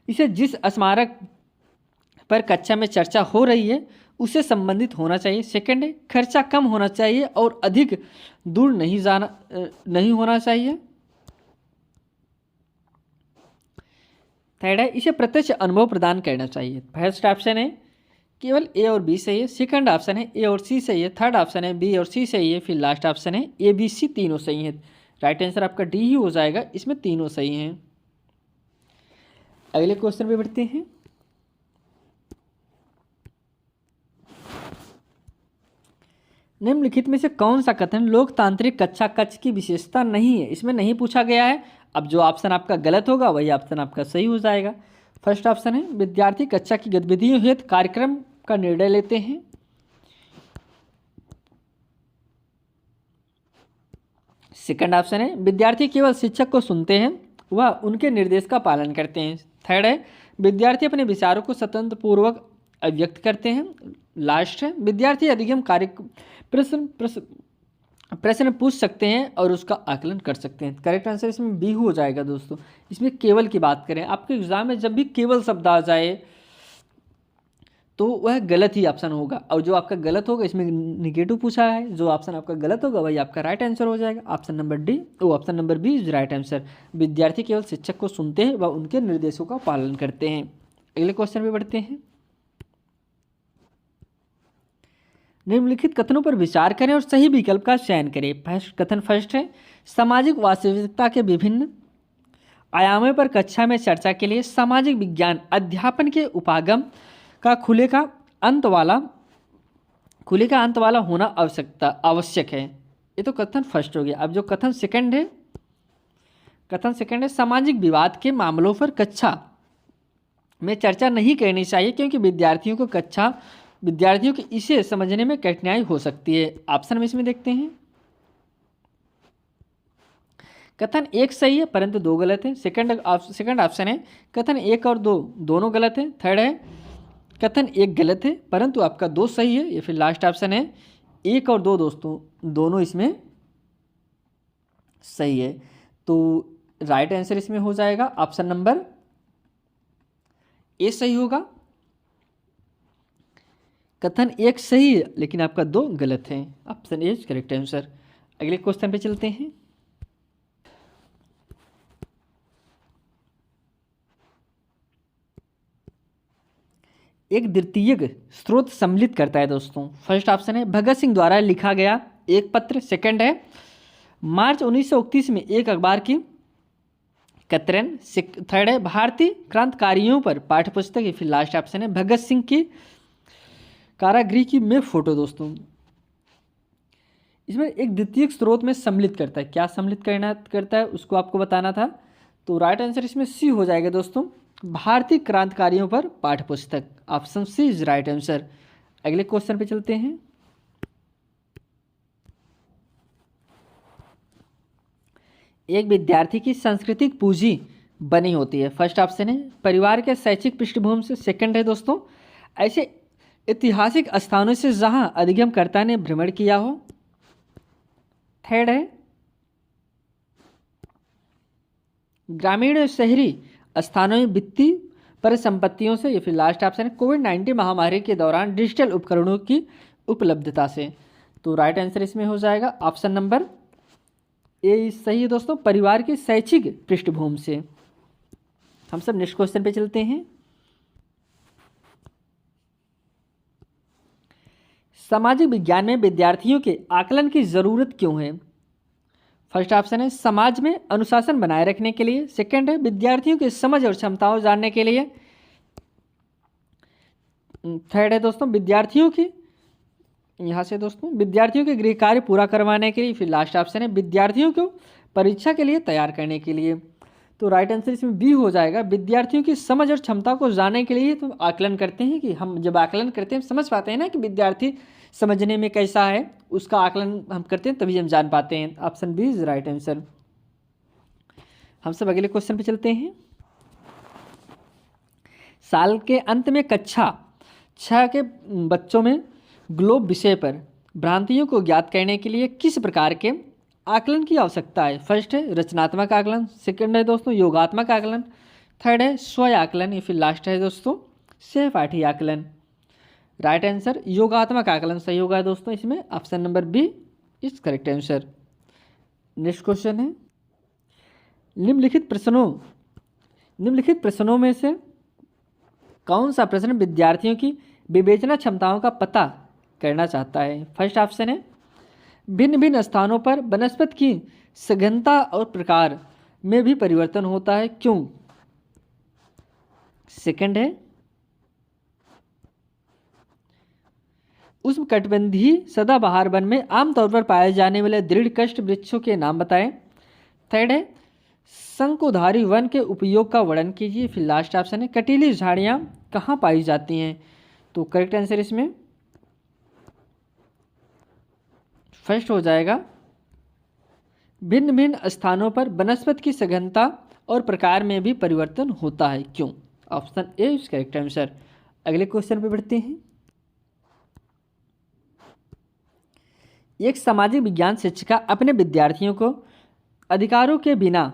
इसे जिस स्मारक पर कक्षा में चर्चा हो रही है उससे संबंधित होना चाहिए। सेकंड है खर्चा कम होना चाहिए और अधिक दूर नहीं होना चाहिए। थर्ड है इसे प्रत्यक्ष अनुभव प्रदान करना चाहिए। फर्स्ट ऑप्शन है केवल ए और बी सही है। सेकंड ऑप्शन है ए और सी सही है। थर्ड ऑप्शन है बी और सी सही है। फिर लास्ट ऑप्शन है ए बी सी तीनों सही है। राइट आंसर आपका डी ही हो जाएगा, इसमें तीनों सही हैं। अगले क्वेश्चन पे बढ़ते हैं। निम्नलिखित में से कौन सा कथन लोकतांत्रिक कक्षा कक्ष की विशेषता नहीं है। इसमें नहीं पूछा गया है। अब जो ऑप्शन आपका गलत होगा वही ऑप्शन आपका सही हो जाएगा। फर्स्ट ऑप्शन है विद्यार्थी कक्षा की गतिविधियों हेतु कार्यक्रम का निर्णय लेते हैं। सेकंड ऑप्शन है विद्यार्थी केवल शिक्षक को सुनते हैं वह उनके निर्देश का पालन करते हैं। थर्ड है विद्यार्थी अपने विचारों को स्वतंत्र पूर्वक अभिव्यक्त करते हैं। लास्ट है विद्यार्थी अधिगम कार्य प्रश्न पूछ सकते हैं और उसका आकलन कर सकते हैं। करेक्ट आंसर इसमें बी हो जाएगा दोस्तों। इसमें केवल की बात करें, आपके एग्जाम में जब भी केवल शब्द आ जाए तो वह गलत ही ऑप्शन होगा, और जो आपका गलत होगा इसमें निगेटिव पूछा है, जो ऑप्शन आपका गलत होगा वही आपका राइट आंसर हो जाएगा। Option number D option number B is right answer. विद्यार्थी केवल शिक्षक को सुनते हैं व उनके निर्देशों का पालन करते हैं। अगले क्वेश्चन पे बढ़ते हैं। निम्नलिखित कथनों पर विचार करें और सही विकल्प का चयन करें। कथन फर्स्ट है सामाजिक वास्तविकता के विभिन्न आयामों पर कक्षा में चर्चा के लिए सामाजिक विज्ञान अध्यापन के उपागम का खुले का अंत वाला होना आवश्यक है। ये तो कथन फर्स्ट हो गया। अब जो कथन सेकंड है सामाजिक विवाद के मामलों पर कक्षा में चर्चा नहीं करनी चाहिए क्योंकि विद्यार्थियों को इसे समझने में कठिनाई हो सकती है। ऑप्शन में इसमें देखते हैं। कथन एक सही है परंतु दो गलत है। सेकंड ऑप्शन है कथन एक और दो दोनों गलत है। थर्ड है कथन एक गलत है परंतु आपका दो सही है। या फिर लास्ट ऑप्शन है एक और दो दोस्तों दोनों इसमें सही है। तो राइट आंसर इसमें हो जाएगा ऑप्शन नंबर ए सही होगा। कथन एक सही है लेकिन आपका दो गलत है। Option A is correct answer. अगले क्वेश्चन पे चलते हैं। एक द्वितीयक स्रोत सम्मिलित करता है दोस्तों। फर्स्ट ऑप्शन है भगत सिंह द्वारा लिखा गया एक पत्र। सेकंड है मार्च 1931 में एक अखबार की कतरन। थर्ड है भारतीय क्रांतिकारियों पर पाठ्यपुस्तक। या फिर लास्ट ऑप्शन है भगत सिंह की कारागृह की में फोटो। दोस्तों इसमें एक द्वितीयक स्रोत में सम्मिलित करता है, क्या सम्मिलित करता है उसको आपको बताना था। तो राइट आंसर इसमें सी हो जाएगा दोस्तों, भारतीय क्रांतिकारियों पर पाठ्यपुस्तक। Option C is right answer. अगले क्वेश्चन पे चलते हैं। एक विद्यार्थी की सांस्कृतिक पूंजी बनी होती है। फर्स्ट ऑप्शन है परिवार के शैक्षिक पृष्ठभूमि से। सेकंड है दोस्तों ऐसे ऐतिहासिक स्थानों से जहां अधिगमकर्ता ने भ्रमण किया हो। थर्ड है ग्रामीण और शहरी स्थानों में वित्तीय परिसंपत्तियों से। या फिर लास्ट ऑप्शन है कोविड-19 महामारी के दौरान डिजिटल उपकरणों की उपलब्धता से। तो राइट आंसर इसमें हो जाएगा ऑप्शन नंबर ए सही है दोस्तों, परिवार की शैक्षिक पृष्ठभूमि से। हम सब नेक्स्ट क्वेश्चन पे चलते हैं। सामाजिक विज्ञान में विद्यार्थियों के आकलन की जरूरत क्यों है। फर्स्ट ऑप्शन है समाज में अनुशासन बनाए रखने के लिए। सेकंड है विद्यार्थियों की समझ और क्षमताओं जानने के लिए। थर्ड है दोस्तों विद्यार्थियों के गृह कार्य पूरा करवाने के लिए। फिर लास्ट ऑप्शन है विद्यार्थियों को परीक्षा के लिए तैयार करने के लिए। तो राइट आंसर इसमें बी हो जाएगा, विद्यार्थियों की समझ और क्षमता को जानने के लिए। तो आकलन करते हैं कि हम जब आकलन करते हैं समझ पाते हैं ना कि विद्यार्थी समझने में कैसा है, उसका आकलन हम करते हैं तभी हम जान पाते हैं। Option B is right answer. हम सब अगले क्वेश्चन पे चलते हैं। साल के अंत में कक्षा 6 के बच्चों में ग्लोब विषय पर भ्रांतियों को ज्ञात करने के लिए किस प्रकार के आकलन की आवश्यकता है? फर्स्ट है रचनात्मक आकलन, सेकंड है दोस्तों योगात्मक आकलन, थर्ड है स्वयं आकलन या फिर लास्ट है दोस्तों सहपाठी आकलन। राइट आंसर योगात्मक आकलन सही होगा दोस्तों, इसमें option number B is correct answer. Next question है निम्नलिखित प्रश्नों में से कौन सा प्रश्न विद्यार्थियों की विवेचना क्षमताओं का पता करना चाहता है? फर्स्ट ऑप्शन है भिन्न भिन्न स्थानों पर वनस्पति की सघनता और प्रकार में भी परिवर्तन होता है, क्यों? सेकंड है उष्णकटिबंधीय सदाबहार वन में आमतौर पर पाए जाने वाले दृढ़ वृक्षों के नाम बताएं। थर्ड है शंकुधारी वन के उपयोग का वर्णन कीजिए। फिर लास्ट ऑप्शन है कटीली झाड़ियाँ कहाँ पाई जाती हैं? तो करेक्ट आंसर इसमें फर्स्ट हो जाएगा भिन्न भिन्न स्थानों पर वनस्पति की सघनता और प्रकार में भी परिवर्तन होता है, क्यों? Option A is correct answer. अगले क्वेश्चन पे बढ़ते हैं। एक सामाजिक विज्ञान शिक्षिका अपने विद्यार्थियों को अधिकारों के बिना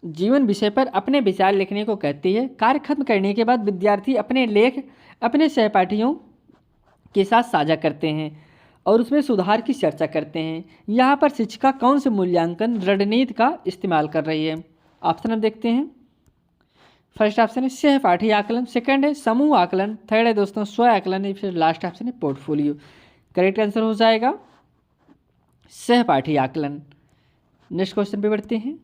जीवन विषय पर अपने विचार लिखने को कहती है। कार्य खत्म करने के बाद विद्यार्थी अपने लेख अपने सहपाठियों के साथ साझा करते हैं और उसमें सुधार की चर्चा करते हैं। यहाँ पर शिक्षिका कौन से मूल्यांकन रणनीति का इस्तेमाल कर रही है? ऑप्शन हम देखते हैं। फर्स्ट ऑप्शन है सहपाठी आकलन, सेकंड है समूह आकलन, थर्ड है दोस्तों स्व आकलन, फिर लास्ट ऑप्शन है पोर्टफोलियो। करेक्ट आंसर हो जाएगा सहपाठी आकलन। नेक्स्ट क्वेश्चन पे बढ़ते हैं।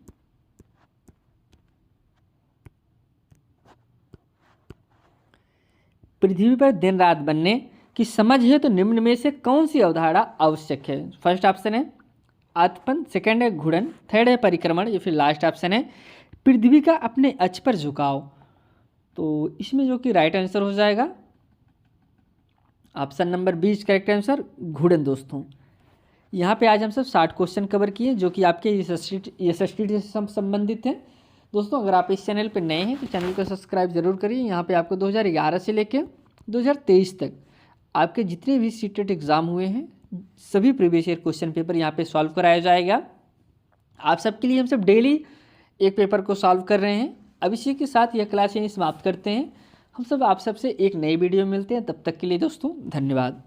पृथ्वी पर दिन रात बनने की समझ है तो निम्न में से कौन सी अवधारणा आवश्यक है? फर्स्ट ऑप्शन है आत्मन, सेकंड है घूर्णन, थर्ड है परिक्रमण, या फिर लास्ट ऑप्शन है पृथ्वी का अपने अक्ष पर झुकाव। तो इसमें जो कि राइट आंसर हो जाएगा option number B is correct answer घूर्णन। दोस्तों यहाँ पे आज हम सब 60 क्वेश्चन कवर किए जो कि आपके एसएसटी से संबंधित हैं। दोस्तों अगर आप इस चैनल पर नए हैं तो चैनल को सब्सक्राइब जरूर करिए। यहाँ पे आपको 2011 से लेकर 2023 तक आपके जितने भी सीटेट एग्ज़ाम हुए हैं सभी प्रीवियस ईयर क्वेश्चन पेपर यहाँ पे सॉल्व कराया जाएगा। आप सबके लिए हम सब डेली एक पेपर को सॉल्व कर रहे हैं। अब इसी के साथ यह क्लास यहीं समाप्त करते हैं। हम सब आप सबसे एक नई वीडियो में मिलते हैं। तब तक के लिए दोस्तों धन्यवाद।